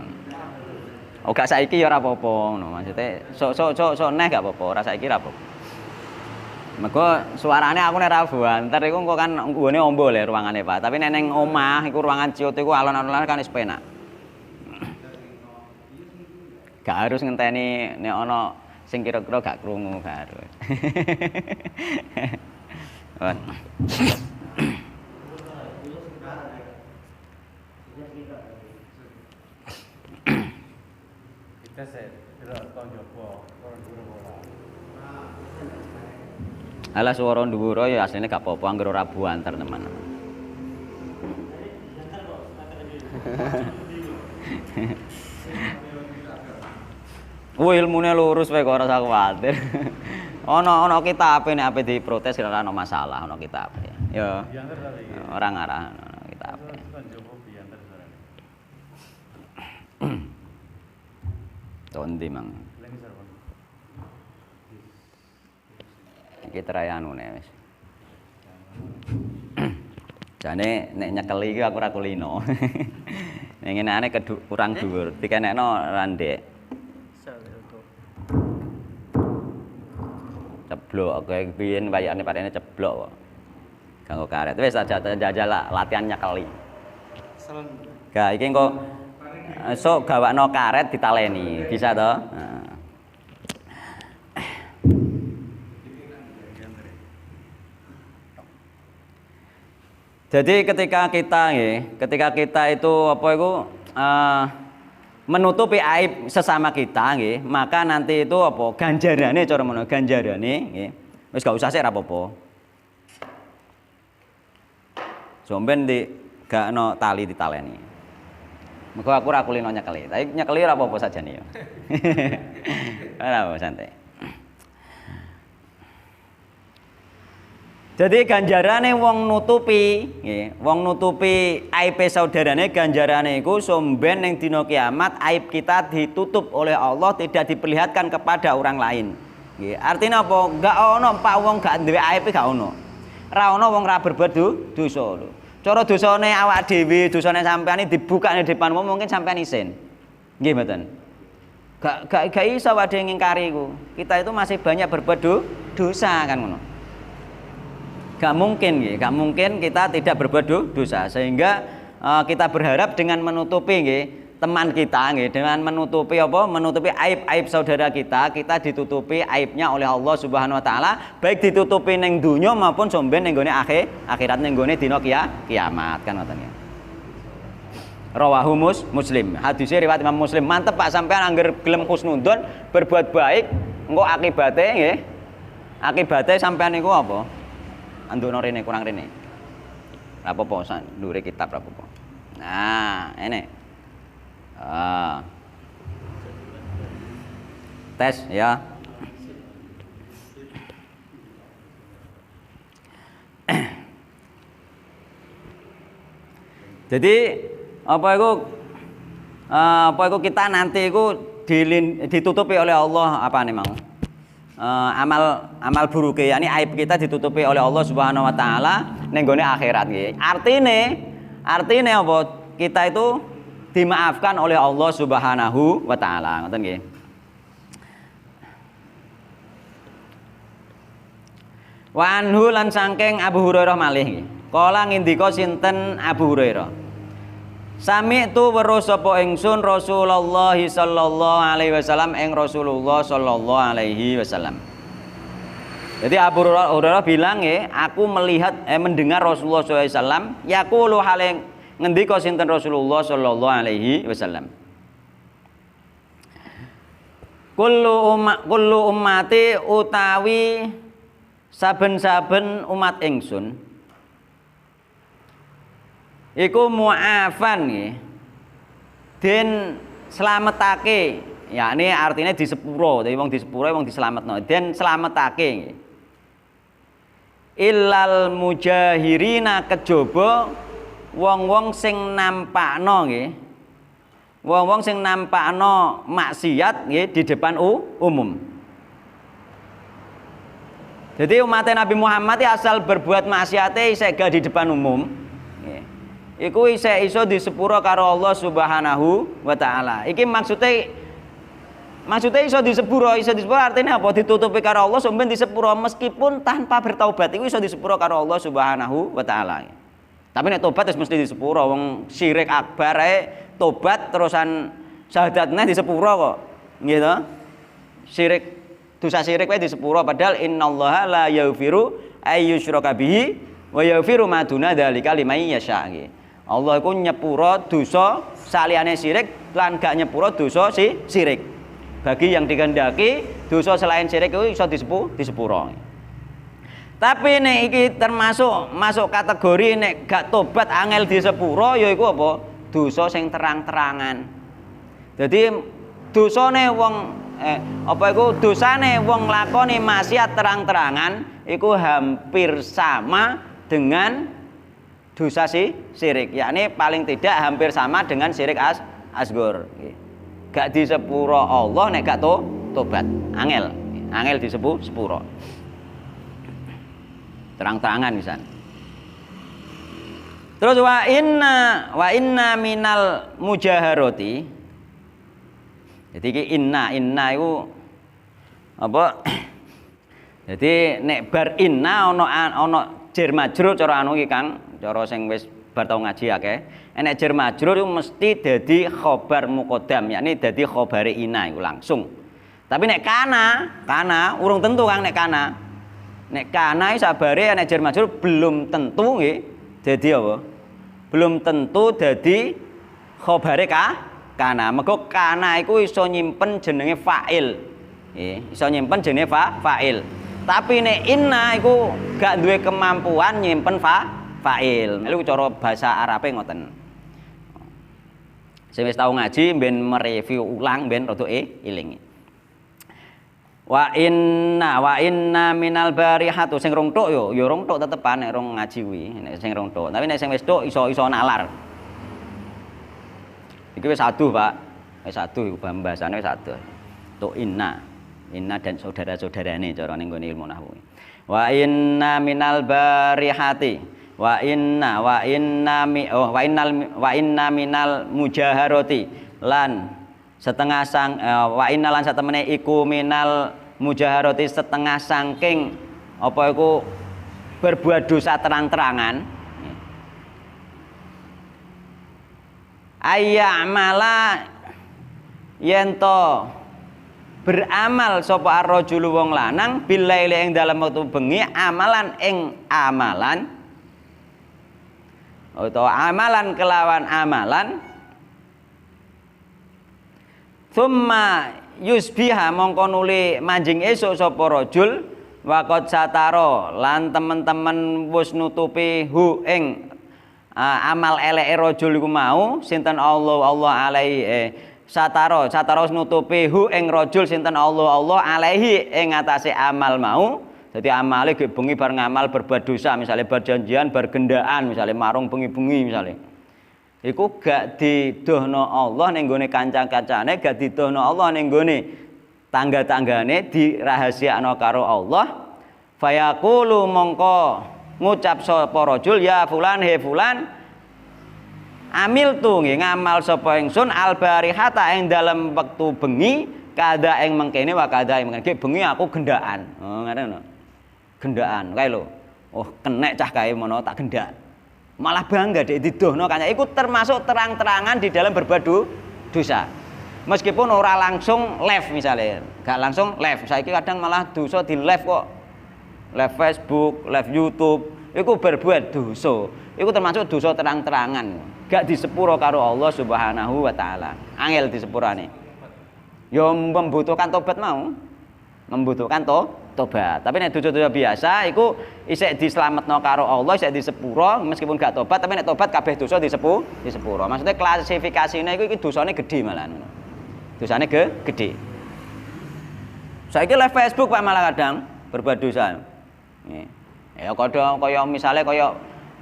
Oh gak saiki ya ora apa-apa ngono. Maksude sok neh gak apa-apa, ora saiki ora apa-apa. Mergo suarane aku nek ra banter iku engko kan nggone ombo le ruangane Pak. Tapi nek ning omah iku ruangan ciut iku alon-alon kan wis penak. Gak harus ngenteni nek ana sing kira-kira gak krungu gak harus. Alah swara dhuwur ya asline gak apa-apa anggere ora buanter teman-teman. Ilmune lurus wae kok ora usah kuwatir. Ana kitabe nek ape diprotes ora ana masalah ana kitabe. Ya. Ora ngarah ana kitabe. Tondi mang. Iki trayane wis. Jane nek nyekeli iki aku ora kulino. Nek ngenane kurang dhuwur, dikenekno randek. Ceblok kayak biyen wayane parene ceblok kok. Ganggo karet. Wis jajal latihan nyekeli. Ga iki engko esuk gawakno karet ditaleni, bisa to? Jadi ketika kita itu apa itu menutupi aib sesama kita nggih, maka nanti itu apa ganjarane cara mono ganjarane nggih. Wis gak usah sik ra apa-apa. Somben gak ono tali ditaleni. Mergo aku ora kulino nyekeli, tapi nyekeli ora apa-apa sajane ya. Ora apa santai. Jadi ganjarane wong nutupi, nggih, wong nutupi aib saudarane ganjarane iku somben ning dina kiamat aib kita ditutup oleh Allah, tidak diperlihatkan kepada orang lain. Nggih, artinya apa? Enggak ono pak wong gak duwe aib gak ono. Ra ono wong ra berbuat dosa lho. Cara dosane awak dhewe, dosane sampean dibukane depan umum mungkin sampean isin. Nggih mboten. Gak iso wae ngingkari iku. Kita itu masih banyak berbuat dosa kan ngono. Gak mungkin nggih, gak mungkin kita tidak berbuat dosa sehingga kita berharap dengan menutupi nggih teman kita nggih, dengan menutupi apa? Menutupi aib-aib saudara kita ditutupi aibnya oleh Allah Subhanahu wa taala, baik ditutupi ning dunya maupun somben ning gone akhirat ning gone dina kiamat kan ngoten ya. Rawahu Muslim. Hadisnya riwayat Imam Muslim. Mantep Pak sampean angger gelem husnudzon berbuat baik, engko akibate nggih. Akibate sampean niku apa? Andono rene kurang rene. Ora apa-apa, ndure kitab ora apa-apa. Nah, ini. Tes ya. Jadi apa itu kita nanti itu ditutupi oleh Allah apa nih mau? Amal buruk yakni aib kita ditutupi oleh Allah Subhanahu wa taala ning gone akhirat nggih. Artine apa? Kita itu dimaafkan oleh Allah Subhanahu wa taala. Ngoten nggih. Wa anhu lan saking Abu Hurairah malih nggih. Kala ngendika sinten Abu Hurairah. Sami'tu weruh sapa ingsun Rasulullah sallallahu alaihi wasallam ing Rasulullah sallallahu alaihi wasallam. Jadi Abu Hurairah bilang ya, aku mendengar Rasulullah sallallahu alaihi wasallam yaqulu hale ngendika sinten Rasulullah sallallahu alaihi wasallam. Kullu ummati utawi saben-saben umat ingsun iku mu'afan nggih. Den slametake, yakni artinya di sepuro, dadi wong di sepuro wong dislametno. Den slametake nggih. Illal mujahirina kejaba wong-wong sing nampakno nggih. Wong-wong sing nampakno maksiat nggih di depan umum. Jadi umat Nabi Muhammad asal berbuat maksiate isih gak di depan umum. Iku iso disepuro karo Allah Subhanahu wa taala. Iki maksudnya iso disepuro artinya apa? Ditutupi karo Allah sampeyan disepuro meskipun tanpa bertaubat iku iso disepuro karo Allah Subhanahu wa taala. Tapi nek tobat wis mesti disepuro, wong syirik akbar ae tobat terusan syahadatnya disepuro kok. Nggih to? Dosa syirik wae disepuro padahal innallaha la yaghfiru ayyusyraka bihi wa yaghfiru ma duna dzalika liman yasha. Allah iku nyepuro dosa saliyane syirik lan gak nyepuro dosa syirik. Bagi yang dikehendaki dosa selain syirik itu iso disepuro. Tapi nek iki masuk kategori nek gak tobat angel disepuro yaiku apa? Dosa sing terang-terangan. Jadi dosane wong dosane wong nglakoni maksiat terang-terangan iku hampir sama dengan dosa syirik, yakni paling tidak hampir sama dengan syirik asghar. Gak disepuro Allah nek gak tobat. Angel disepuro. Terang-terangan misalnya. Terus wa inna minal mujaharati. Jadi ki inna itu apa? Jadi nek bar inna ono jar majrur cara anu iki Kang. Cara sing wis bar tau ngaji akeh, enek jar majrur iku mesti dadi khobar muqaddam, yakni dadi khobare ina iku langsung. Tapi nek kana urung tentu Kang nek kana. Nek kana iki sabare enek jar majrur belum tentu nggih dadi apa? Belum tentu dadi khobare kana. Mergo kana iku iso nyimpen jenenge fa'il. Nggih, iso nyimpen jenenge fa'il. Tapi nek inna iku gak duwe kemampuan nyimpen fa'il. Iku cara bahasa Arabe ngoten. Sing wis tau ngaji ben mereview ulang ben rada eling. Wa inna minal barihatu sing rong tok yo rong tok tetepan nek rong ngaji kuwi nek sing rong tok. Tapi nek sing wis tok iso nalar. Iki wis aduh, Pak. Wis aduh iku bahasane wis aduh. Tok inna dan saudara-saudarane cara ning gone ilmu nahwu. Wa inna minal barihati wa inna minal mujaharati lan setengah sang wa inna lan satemene iku minal mujaharati setengah sangking apa iku berbuat dosa terang-terangan ayyamala yento beramal sapa ar-rajulu wong lanang bilaili ing dalem wektu bengi amalan ing amalan utawa amalan kelawan amalan Tsumma yusbiha mongko nuli manjing esuk sapa rajul waqad sataro lan temen-temen wis nutupi hu ing amal eleke rajul iku mau sinten Allah alaihi sataro wis nutupi hu ing rajul sinten Allah alaihi ing atase amal mau. Dadi amale ge bengi bar ngamal berbuat dosa misale bar janjian bar gendaan misale marung bengi-bengi misale. Iku gak didohno Allah ning gone kanca-kancane, gak didohno Allah ning gone tangga-tanggane, dirahasiakno karo Allah. Fayaqulu mongko ngucap sapa rajul ya fulan he fulan amiltu nggih ngamal sapa ingsun albarihata ing dalem wektu bengi kada ing mengkene wa kada ing mengkene bengi aku gendaan. Oh ngono. Gendaan kae lho. Oh kenek cah kae mono tak gendak. Malah bangga dek didohno kanca iku termasuk terang-terangan di dalam berbuat dosa. Meskipun ora langsung live misalnya, gak langsung live. Saiki kadang malah dosa di live kok. Live Facebook, live YouTube, iku berbuat dosa. Iku termasuk dosa terang-terangan. Gak disepuro karo Allah Subhanahu wa taala. Angel disepurane. Ya membutuhkan tobat mau. Membutuhkan tobat. Tapi nek dosa-dosa biasa iku isih dislametno karo Allah, isih disepuro meskipun gak tobat, tapi nek tobat kabeh dosa disepuro. Maksudnya klasifikasine iku iki dosane gedhe malah ngono. Dosane gedhe. Saiki live Facebook Pak malah kadang berbuat dosa. Nggih. Ya kaya misale kaya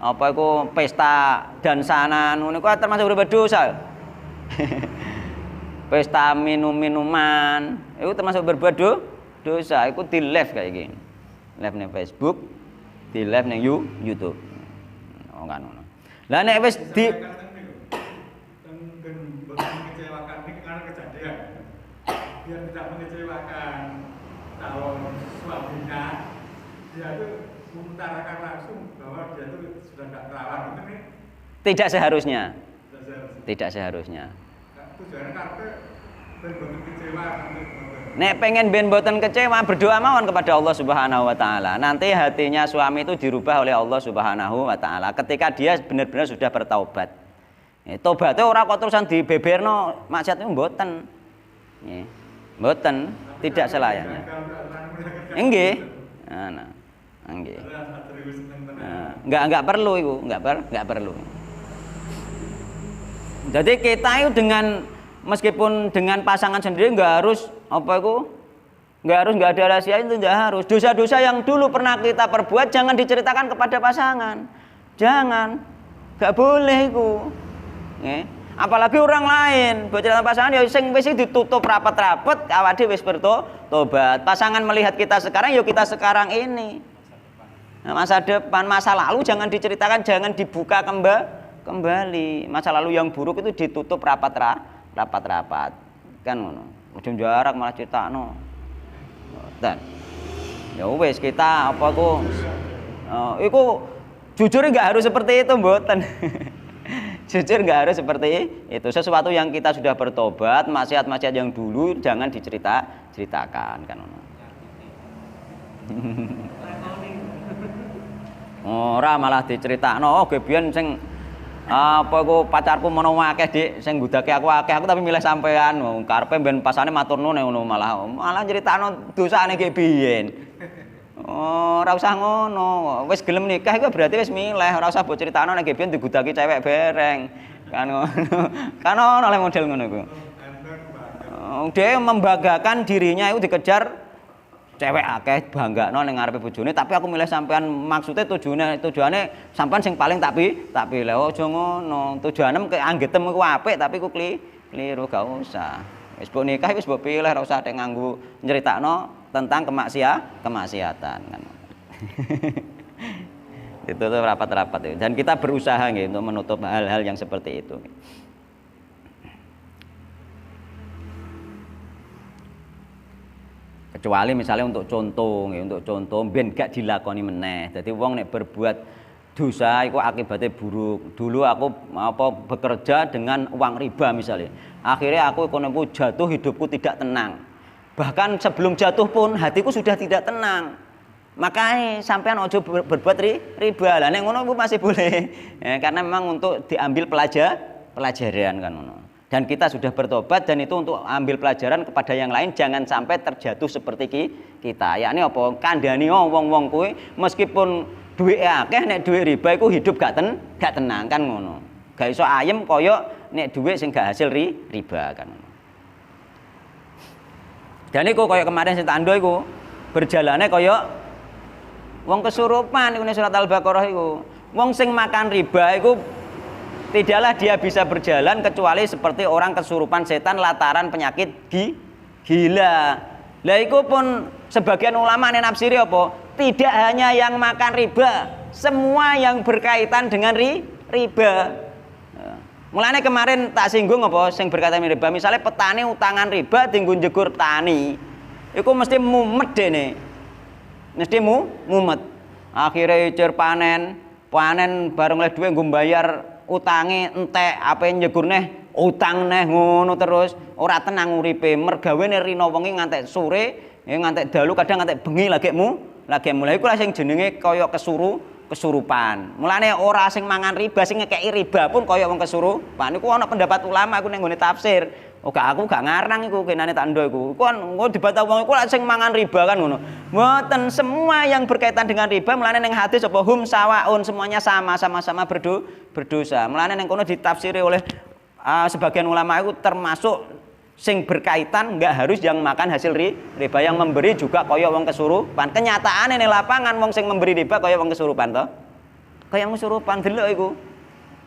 apa iku pesta dansanan ngono iku termasuk berbuat dosa. Pesta minum-minuman itu termasuk berbuat dosa. Iku di live kayak gini, live ning Facebook, di live ning YouTube. Oh kan ngono. Lah nek wis di mengecewakan ini karena kejadian biar tidak mengecewakan calon suaminya, dia tuh mengutarakan langsung bahwa dia tuh sudah tidak perawan itu nih. Tidak seharusnya. Tidak seharusnya. Tujuannya karena ben kecewa. Nek pengen ben mboten kecewa berdoa mawon kepada Allah Subhanahu wa taala. Nanti hatinya suami itu dirubah oleh Allah Subhanahu wa taala ketika dia benar-benar sudah bertaubat. Tobatnya ora kok terusan dibeberno maksiat itu mboten. Nggih. Mboten, tidak selayaknya. Nggih. Nah, nggih. Enggak perlu iku, enggak perlu. Jadi kita itu dengan meskipun dengan pasangan sendiri enggak harus apa itu? Enggak ada rahasia itu enggak harus. Dosa-dosa yang dulu pernah kita perbuat jangan diceritakan kepada pasangan. Jangan. Enggak boleh iku. Nggih. Apalagi orang lain, bercerita pasangan ya sing wis ditutup rapat-rapat awake dhewe wis bertobat. Pasangan melihat kita sekarang ya kita sekarang ini. Nah, masa depan, masa lalu jangan diceritakan, jangan dibuka kembali. Masa lalu yang buruk itu ditutup rapat-rapat. Kan ngono. Ujung jarak malah critakno. Dan ya wis kita apa iku jujur enggak harus seperti itu mboten. Jujur enggak harus seperti itu. Sesuatu yang kita sudah bertobat, maksiat-maksiat yang dulu jangan ceritakan kan ngono. Ora malah diceritakno, oh gebiyen sing apa iku pacarku mono akeh Dik, sing ngudake aku tapi milih sampean. Karepe ben pasane matur nuwun ngono malah nyeritakno dosane ki biyen. Oh, ora usah ngono. Wis gelem nikah iku berarti wis milih, ora usah mbok critakno nek biyen digudaki cewek bereng. Kan ngono. Kan ono oleh model ngono iku. Dia membanggakan dirinya itu dikejar cewek akeh banggakno ning ngarepe bojone, tapi aku milih sampean maksudnya tujuane sampean sing paling tak pilih. Aja ngono. Tujuanem anggetem iku apik tapi ku keliru, gak usah. Wis mbok nikah wis mbok pilih, ora usah tek nganggo nyeritakno tentang kemaksiatan kan. Itu tuh rapat-rapat itu. Dan kita berusaha nggih untuk menutup hal-hal yang seperti itu. Kecuali misalnya untuk contoh ben gak dilakoni meneh. Jadi wong nek berbuat dosa itu akibatnya buruk. Dulu aku bekerja dengan uang riba misalnya. Akhirnya aku ekonomiku jatuh, hidupku tidak tenang. Bahkan sebelum jatuh pun hatiku sudah tidak tenang. Makanya sampean ojo berbuat riba. Lah nek ngono masih boleh. Ya, karena memang untuk diambil pelajaran kan ngono. Dan kita sudah bertobat dan itu untuk ambil pelajaran kepada yang lain, jangan sampai terjatuh seperti kita. Yakni apa? Kandhani wong-wong kuwi meskipun duwe akeh nek duwe riba iku hidup gak tenang kan ngono. Gak iso ayem kaya nek duwe sing gak hasil riba kan ngono. Dan iku kaya kemarin sing tando iku berjalane kaya wong kesurupan iku ning surat Al-Baqarah iku. Wong sing makan riba iku tidaklah dia bisa berjalan kecuali seperti orang kesurupan setan lantaran penyakit gila. Lah iku pun sebagian ulama nafsiri apa? Tidak hanya yang makan riba, semua yang berkaitan dengan riba. Mulane kemarin tak singgung apa sing berkaitan dengan riba, misalnya petani utangan riba tinggu jegur tani. Iku mesti mumet dene. Mesti mumet. Akhire icir panen bareng oleh duwe nggo bayar utange entek ape njegur neh utang neh ngono terus ora tenang uripe mergawene rina wengi ngantek sore ngantek dalu kadang ngantek bengi lagi mulai iku lah sing jenenge kaya kesurupan. Mulane ora sing mangan riba sing ngekeki riba pun kaya wong kesurupan. Iku ana pendapat ulama aku ning nggone tafsir. Aku gak ngarang iku kenane tak ndo iku. Iku kan dibantah wong iku lak sing mangan riba kan ngono. Mboten semua yang berkaitan dengan riba mulane ning hadis apa hum sawaun semuanya sama-sama berdosa. Mulane ning kono ditafsiri oleh sebagian ulama itu termasuk sing berkaitan enggak harus yang makan hasil riba, yang memberi juga kaya wong kesurupan. Kenyataane ning lapangan wong sing memberi riba kaya wong kesurupan to. Kaya wong kesurupan delok iku.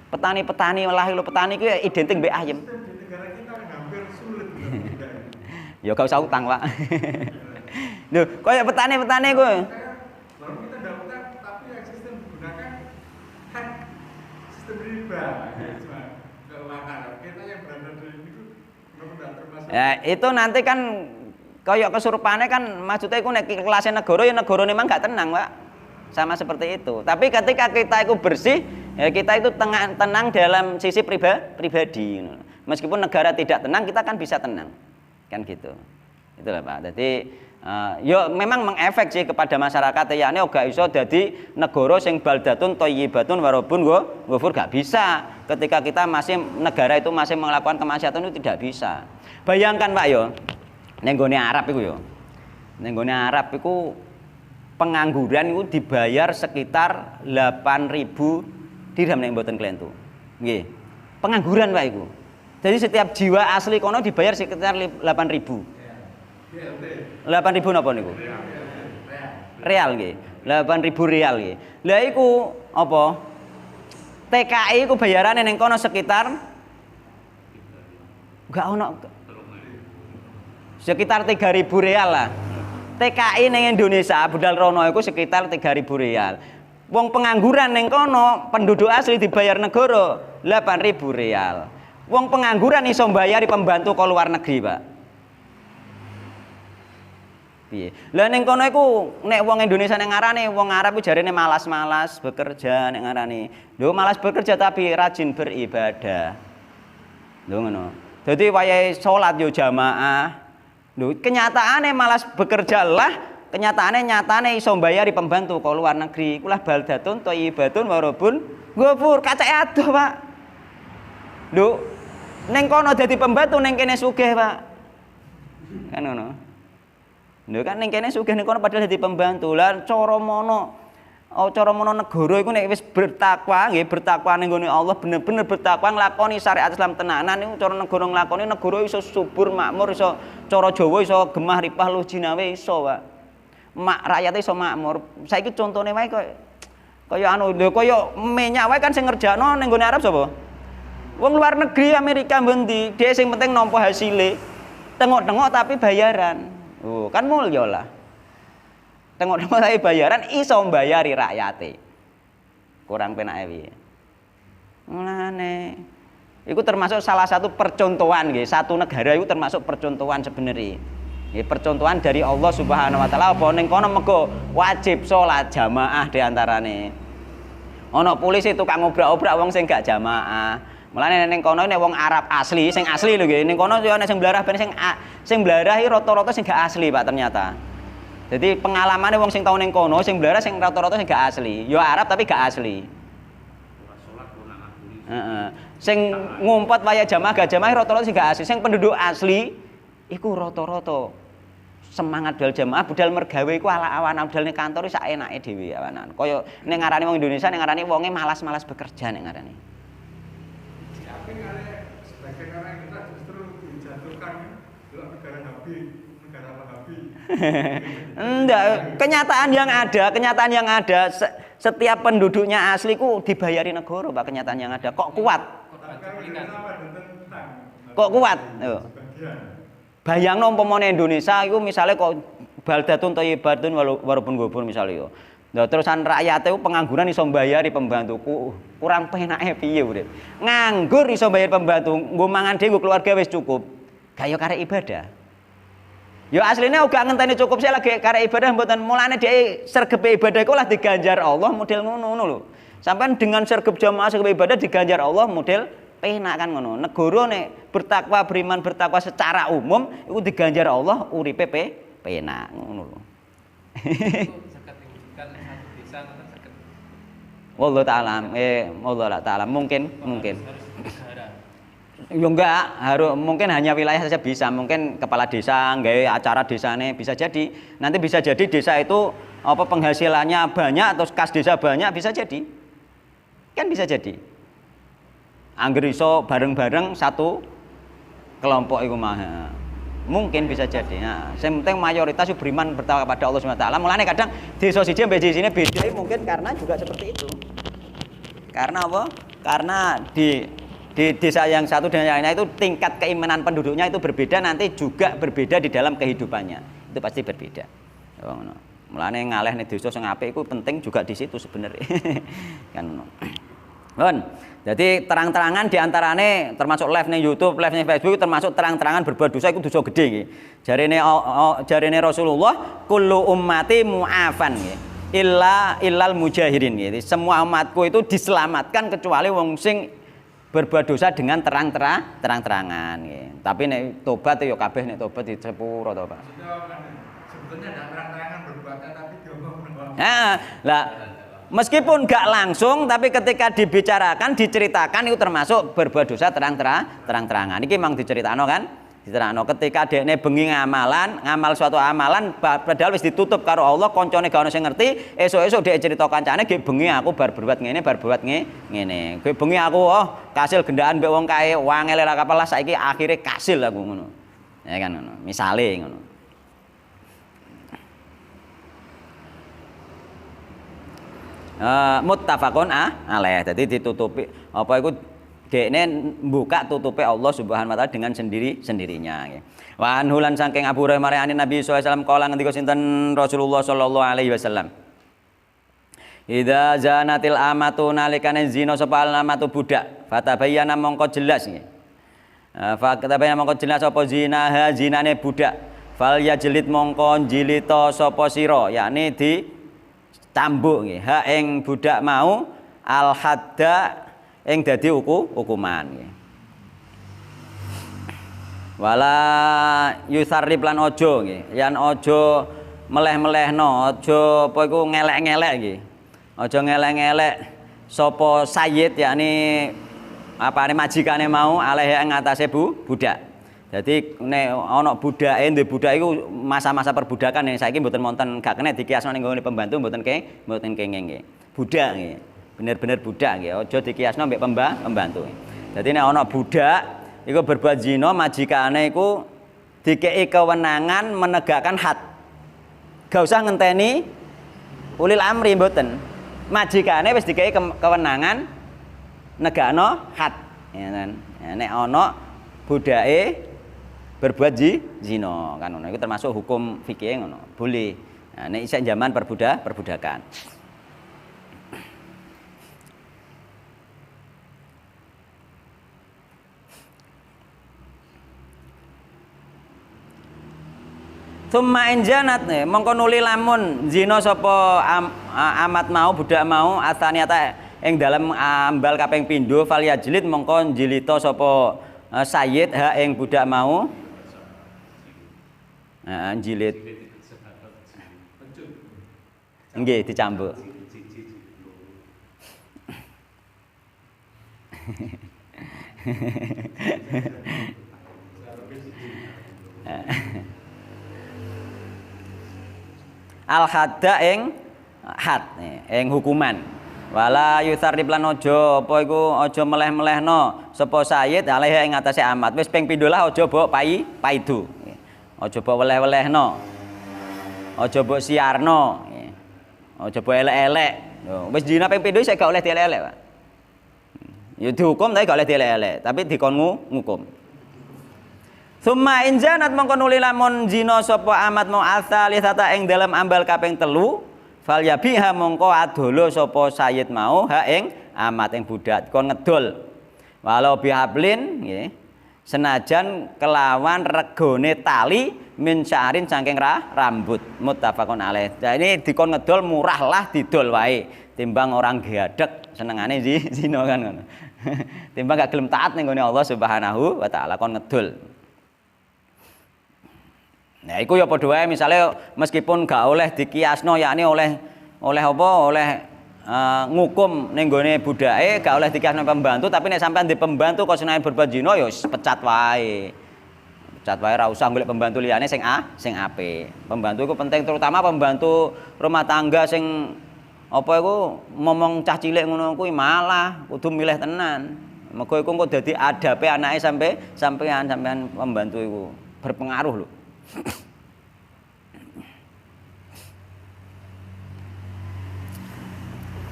Petani-petani lahir petani iku identik mbek ayem. Ya gak usah utang, Pak. Lho, kaya petani-petani ku. Baru kita enggak utang tapi yang sistem menggunakan hak sistem riba. Cuma keuangan. Kita yang berada di itu enggak termasuk. Ya, itu nanti kan kaya kesurupane kan maksudnya iku nek kelasé negara ya negarane memang gak tenang, Pak. Sama seperti itu. Tapi ketika kita itu bersih, ya kita itu tenang dalam sisi pribadi. Meskipun negara tidak tenang, kita kan bisa tenang. Kan gitu. Itulah Pak. Jadi ya memang mengefek sih kepada masyarakat ya ini gak iso dadi negara sing baldatun thayyibatun warabun ghafur gak bisa. Ketika kita negara itu masih melakukan kemaksiatan itu tidak bisa. Bayangkan Pak yo. Ning gone Arab iku yo. Ning gone Arab iku pengangguran itu dibayar sekitar 8.000 dirham nek mboten klentu. Nggih. Pengangguran Pak iku. Jadi setiap jiwa asli kono dibayar sekitar 8.000. 8.000 napa niku? Real nggih. 8.000 real nggih. Lah iku apa? TKI iku bayarane ning kono sekitar enggak ono sekitar 3.000 real lah. TKI ning Indonesia budal rono iku sekitar 3.000 real. Wong pengangguran ning kono penduduk asli dibayar negara 8.000 real. Wong pengangguran iso mbayari pembantu ke luar negeri, Pak. Piye? Lah ning kono iku nek wong Indonesia ning ngarani wong Arab ku jarene malas-malas bekerja nek ngarani. Lho malas bekerja tapi rajin beribadah. Lho ngono. Dadi wayahe salat yo jamaah. Lho kenyataane malas bekerja lah, nyatane iso mbayari pembantu ke luar negeri. Iku lah baldatun thayyibatun warabun ghafur. Kacake adoh, Pak. Lho ning kono dadi pembantu ning kene sugih, Pak. Kan ngono. Lho kan ning kene sugih ning kono padahal dadi pembantu. Lah cara mono negara iku nek wis bertakwa, nggih bertakwa ning gone Allah, bener-bener bertakwa nglakoni syariat Islam tenanan niku cara negara nglakoni negara iso subur makmur, iso cara Jawa iso gemah ripah luh jinawe iso, Pak. rakyat iso makmur. Saiki contone wae kaya anu lho kaya minyak wae kan sing ngerjakno ning gone Arab sapa? Wong luar negeri Amerika mbendi, dia sing penting nampa hasile. Tengok-tengok tapi bayaran. Oh, kan mulya lah. Tengok-tengok tapi bayaran iso mbayari rakyate. Kurang penake piye. Mulane iku termasuk salah satu percontohan nggih. Satu negara itu termasuk percontohan sebenarnya. Nggih, percontohan dari Allah Subhanahu wa taala apa ning kono mergo wajib salat jamaah di antarane. Ana polisi tukang obrak-obrak wong sing gak jamaah. Mulane ning kono nek wong Arab asli, sing asli lho nggih. Ning kono yo ana sing blarah ben sing blarahi rata-rata sing gak asli, Pak, ternyata. Jadi pengalamane wong sing tau ning kono sing blarah sing rata-rata sing gak asli. Yo Arab tapi gak asli. Heeh. Sing ngumpet waya jamaah gak jamaah rata-rata sing gak asli. Sing penduduk asli iku rata-rata semangat dal jamaah budal mergawe iku ala awan budal ning kantor sak enake dhewe awanan. Kaya ning ngarani wong Indonesia ning ngarani wonge malas-malas bekerja ning ngarani. Tapi sebagian orang kita justru dijatuhkan negara Nabi, negara Wahabi. Enggak, kenyataan yang ada setiap penduduknya asli ku dibayari negara, Pak, kenyataan yang ada. Kok kuat? Kok kuat? Bayangno umpamane Indonesia iku misale kok baldatun thayyibatun walaupun gubur misale yo. Lah terusan rakyate pengangguran iso mbayari pembantuku, kurang penake piye urip. Nganggur iso mbayar pembantu, nggo mangan dhewe keluarga wis cukup. Gak yo karek ibadah. Yo asline uga ngenteni cukup sih lagi karek ibadah mboten mulane dhek sregepe ibadah iku lah diganjar Allah model ngono lho. Sampeyan dengan sregep jamaah sregep ibadah diganjar Allah model penak kan ngono. Negara nek bertakwa beriman bertakwa secara umum iku diganjar Allah uripe penak ngono lho. Wallahu ta'ala, wallahu ta'ala mungkin. Ya enggak, mungkin hanya wilayah saja bisa, mungkin kepala desa nggawe acara desane bisa jadi. Nanti bisa jadi desa itu apa penghasilannya banyak atau kas desa banyak bisa jadi. Kan bisa jadi. Angger iso bareng-bareng satu kelompok iku mah. Mungkin bisa jadi. Nah, yang penting mayoritas beriman bertakwa kepada Allah Subhanahu wa taala. Mulane kadang desa siji mbek di sini beda mungkin karena juga seperti itu. Karena apa? Karena di desa yang satu dan yang lainnya itu tingkat keimanan penduduknya itu berbeda, nanti juga berbeda di dalam kehidupannya. Itu pasti berbeda. Mulane ngaleh ning desa sing apik iku penting juga di situ sebenarnya. Kan ngono. Jadi terang-terangan diantarane termasuk live ning YouTube, live ning Facebook termasuk terang-terangan berbuat dosa itu dosa gede nggih. Jarene Rasulullah kullu ummati mu'afan nggih. Illal mujahirin nggih. Semua umatku itu diselamatkan kecuali wong sing berbuat dosa dengan terang-terangan nggih. Tapi nek tobat ya kabeh nek tobat di sepuro to, Pak. Sebetulnya ada terang-terangan berbuatnya tapi diomong. Lah meskipun gak langsung tapi ketika dibicarakan, diceritakan itu termasuk berbuat dosa terang-terangan. Iki memang diceritakno kan? Diterangno ketika dekne bengi ngamal suatu amalan padahal wis ditutup karo Allah, koncone gak ono sing ngerti, esuk-esuk dhek cerita kancane ge bengi aku bar berbuat ngene, ngene. Ge bengi aku kasil gendaan mbek wong kae, wangel ora kapelas saiki akhire kasil aku ngono. Ya kan ngono. Misale ngono. Muttafaqun alaih. Jadi ditutupi apa iku dekne buka tutupe Allah Subhanahu wa taala dengan sendirinya nggih. Wa anhulan saking Abu Hurairah marani Nabi sallallahu alaihi wasallam kala ngendika sinten Rasulullah sallallahu alaihi wasallam. Idza zanatil amatu nalikane zina sapa amatu budak, fatabayyana mongko jelas nggih. Fatabayyana mongko jelas apa zinaha zinane budak. Fal yajlid mongko jilita sapa sira, yakni di cambuk nggih ha ing budak mau al hadda ing dadi hukuman nggih. Wala yusarrib lan aja nggih, yan aja meleh-melehno, aja apa iku ngelek-ngelek nggih. Aja ngelek-ngelek sapa sayyid yakni apane majikane mau alih ing atase budak. Jadi nek ana budake ndek budak iku masa-masa perbudakan nek saiki mboten wonten gak kena dikiasno ning nggone pembantu mboten kenging nggih. Budak nggih. Bener-bener budak nggih, aja dikiasno mbek pembantu. Jadi nek ana budak iku berbuat zina majikane iku dikeki kewenangan menegakkan had. Gak usah ngenteni ulil amri mboten. Majikane wis dikai kewenangan negakno had, ya kan. Ya, nek ana budake berbuat zina kan ngono. Iku termasuk hukum fikih ngono. Boleh. Nah, nek isih zaman perbudakan. Summa injanat mongko nuli lamun zina sapa amat mau budak mau asaniata ing dalem ambal kaping pindho fal yajlid mongko njilita sapa sayyid ha ing budak mau jilid nggih dicambuk al hadda ing had ing hukuman wala yusarrib lan aja apa iku aja meleh-melehno sapa sayyid alaiha ing atase amat wis ping pindho lah aja mbok paidu aja mbok weleh-welehno aja mbok siarno aja mbok elek-elek wis dina ping pindho isih gak oleh dielek-elek Pak ya dihukum tapi gak oleh dielek-elek tapi dikon ngukum. Summa injanat mongko nuli lamun zina sapa amat mau asalisata ing dalam ambal kaping 3 fal yabiha mongko adolo sapa sayyid mau ha ing amat ing budak kon ngedol walau bihablin nggih senajan kelawan regane tali min sya'rin saking rambut muttafaqun alaih. Nah ini dikon ngedol murah lah didol wae timbang orang gadeg senengane zina kan ngono. Timbang gak gelem taat ning gone Allah Subhanahu wa taala kon ngedol. Nah, iku ya padha wae misale meskipun gak oleh dikiasno yakni oleh apa? Oleh ngukum ning gone budake gak oleh dikiasno pembantu tapi nek sampean di pembantu kok senenge berbuat zina ya pecat wae. Pecat wae ora usah golek pembantu liyane sing apik. Pembantu iku penting terutama pembantu rumah tangga sing apa iku momong cah cilik ngono kuwi malah kudu milih tenan. Mergo iku engko dadi adabe anake sampean pembantu iku berpengaruh lho.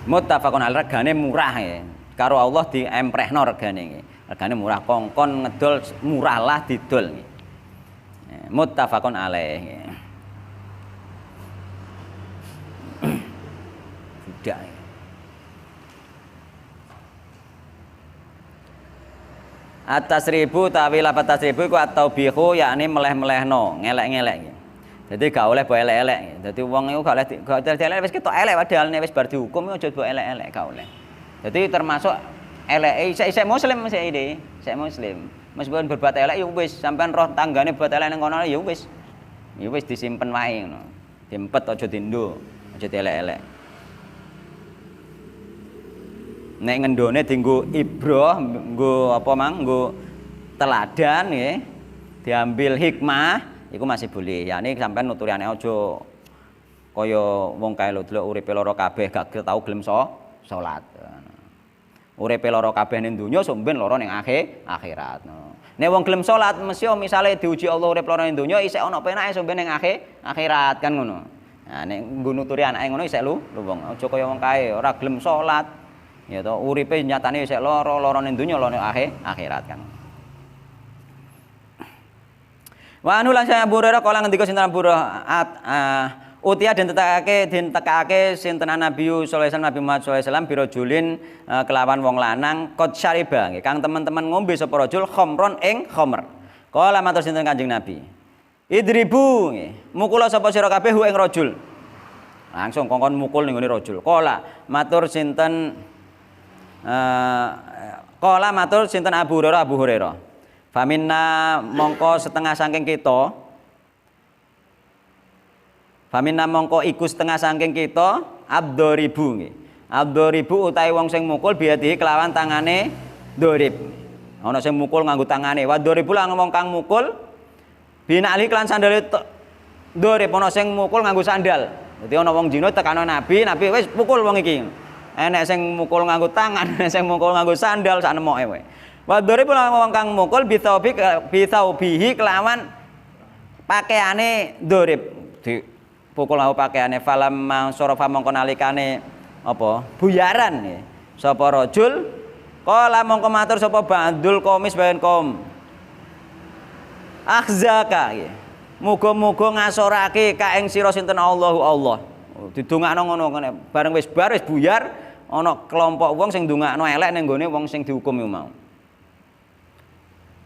Muttafaqun alaih regane murah ya. Karo Allah diemprehno regane iki. Regane murah kongkon ngedol murah lah didol iki. Muttafaqun alaih. Tidak. Atas ribu tawi lapat atas ribu iku atau bihu yakni meleh-melehno, ngelek-ngelek. Jadi gak oleh mbok elek-elek. Dadi wong iku gak elek wis ketok elek padahal nek wis bar dihukum aja mbok elek-elek gak oleh. Jadi termasuk eleke isih muslim sik iki, sik muslim. Meskipun berbuat elek ya wis sampean roh tanggane berbuat elek ning kono ya wis. Ya wis disimpen wae ngono. Diempet aja dindo, aja dielek-elek. Nek ngendone dienggo ibrah, nggo apa mang, nggo teladan nggih. Diambil hikmah iku masih boleh. Yakni sampean nuturiane aja kaya wong kae lho delok uripe lara kabeh gak tau gelem salat. Uripe lara kabeh ning donya sok ben lara ning akhirat. Nek wong gelem salat mesti misale diuji Allah urip lara ning donya isih ana penake sok ben ning akhirat kan ngono. Nah nek nggo nuturi anake ngono isih lu wong aja kaya wong kae ora gelem salat. Ya to uripe nyatane isih lara ning donya lara ning akhirat kan. Wa anu lan Abu Hurairah kala ngendika sinten Abu Hurairah utia den tekake sinten Nabi sallallahu alaihi wasallam Nabi Muhammad sallallahu alaihi wasallam birojulin kelawan wong lanang qad syariba nggih kang teman-teman ngombe sapa rajul khamron ing khamr. Kala matur sinten Kanjeng Nabi. Idribu nggih mukula sapa sira kabeh ing rajul. Langsung kongkon mukul ning ngene rajul. Kala matur sinten Abu Hurairah. Faminna mongko setengah saking kita. Faminna mongko iku setengah saking kita abdoribu nggih. Abdoribu utahe wong sing mukul biadihi kelawan tangane dorib. Ana sing mukul nganggo tangane. Wa doribu lan wong kang mukul binali kelan sandale dorib ana sing mukul nganggo sandal. Dadi ana wong zina tekano Nabi wis pukul wong iki. Enek sing mukul nganggo tangan, enek sing mukul nganggo sandal sak nemoke wae. Wa doribu lan wong kang mukul bitaubihi kelawan pakaiane dorib. pukul lahu pakaiane falam sarafa mongko nalikane apa buyaran nggih sapa rajul qala mongko matur sapa ba'dul qaumis bayan kaum akhzaka nggih muga-muga ngasorake ka ing sira sinten Allahu Allah didongakno ngono bareng wis bar wis buyar ana kelompok wong sing ndongakno elek ning gone wong sing dihukum iku mau.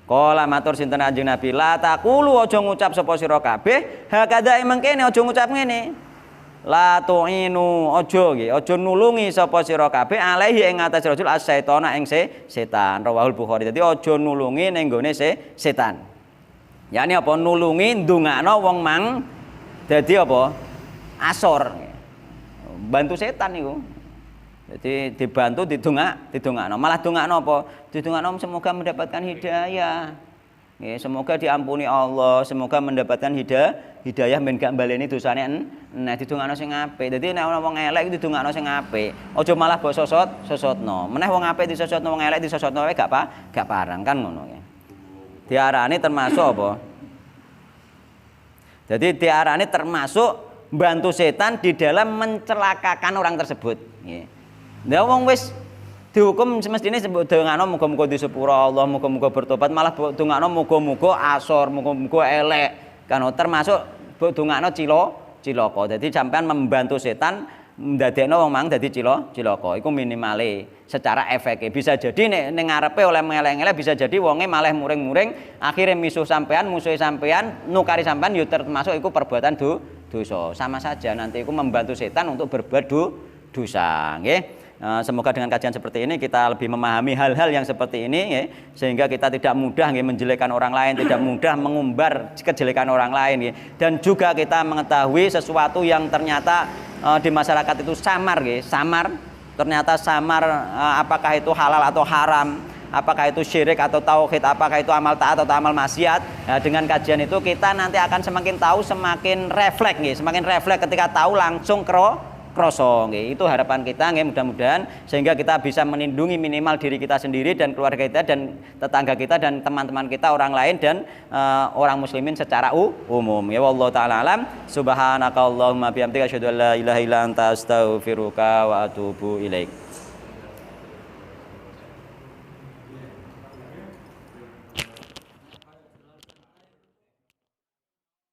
Kala matur sinten Kanjeng Nabi, la taqulu aja ngucap sapa sira kabeh, hakadha mengkene aja ngucap ngene. La tu'inu aja nggih, aja nulungi sapa sira kabeh alaihi ing atas rajul as-syaitana ing setan. Rawahul Bukhari. Dadi aja nulungi ning gone setan. Yani apa nulungi ndongakno wong mang dadi apa? Asor. Bantu setan niku. Jadi dibantu didongakno. Malah dongakno apa? Didongakno semoga mendapatkan hidayah. Nggih, semoga diampuni Allah, semoga mendapatkan hidayah ben gak baleni dosane nek didongakno sing apik. Dadi nek ana wong elek iku didongakno sing apik. Aja malah mbok sosotno. Meneh wong apik disosotno, wong elek disosotno wae gak parang kan ngono nggih. Diarani termasuk apa? Jadi diarani termasuk bantu setan di dalam mencelakakan orang tersebut nggih. Lah wong wis dihukum semestine dongakno muga-muga disepura Allah, muga-muga bertobat, malah dongakno muga-muga asor, muga-muga elek. Kan termasuk dongakno cilaka. Dadi sampean membantu setan ndadekno wong mang dadi cilaka. Iku minimale secara efeke. Bisa jadi ning ngarepe oleh ngelek-ngelek bisa jadi wonge malah muring-muring, akhire musuhe sampean nukari sampean yo termasuk iku perbuatan dosa. Sama saja nanti iku membantu setan untuk berbuat dosa, nggih. Semoga dengan kajian seperti ini kita lebih memahami hal-hal yang seperti ini ya, sehingga kita tidak mudah ya, menjelekkan orang lain, tidak mudah mengumbar kejelekan orang lain ya. Dan juga kita mengetahui sesuatu yang ternyata di masyarakat itu samar ternyata samar, apakah itu halal atau haram, apakah itu syirik atau tauhid, apakah itu amal taat atau amal maksiat. Nah, dengan kajian itu kita nanti akan semakin tahu, semakin refleks ketika tahu langsung kroso nggih. Itu harapan kita nggih, mudah-mudahan sehingga kita bisa melindungi minimal diri kita sendiri dan keluarga kita dan tetangga kita dan teman-teman kita orang lain dan orang muslimin secara umum. Ya wallahu taala alam. Subhanakallahumma bihamdika asyhadu an la ilaha illa anta astaghfiruka wa atubu ilaik.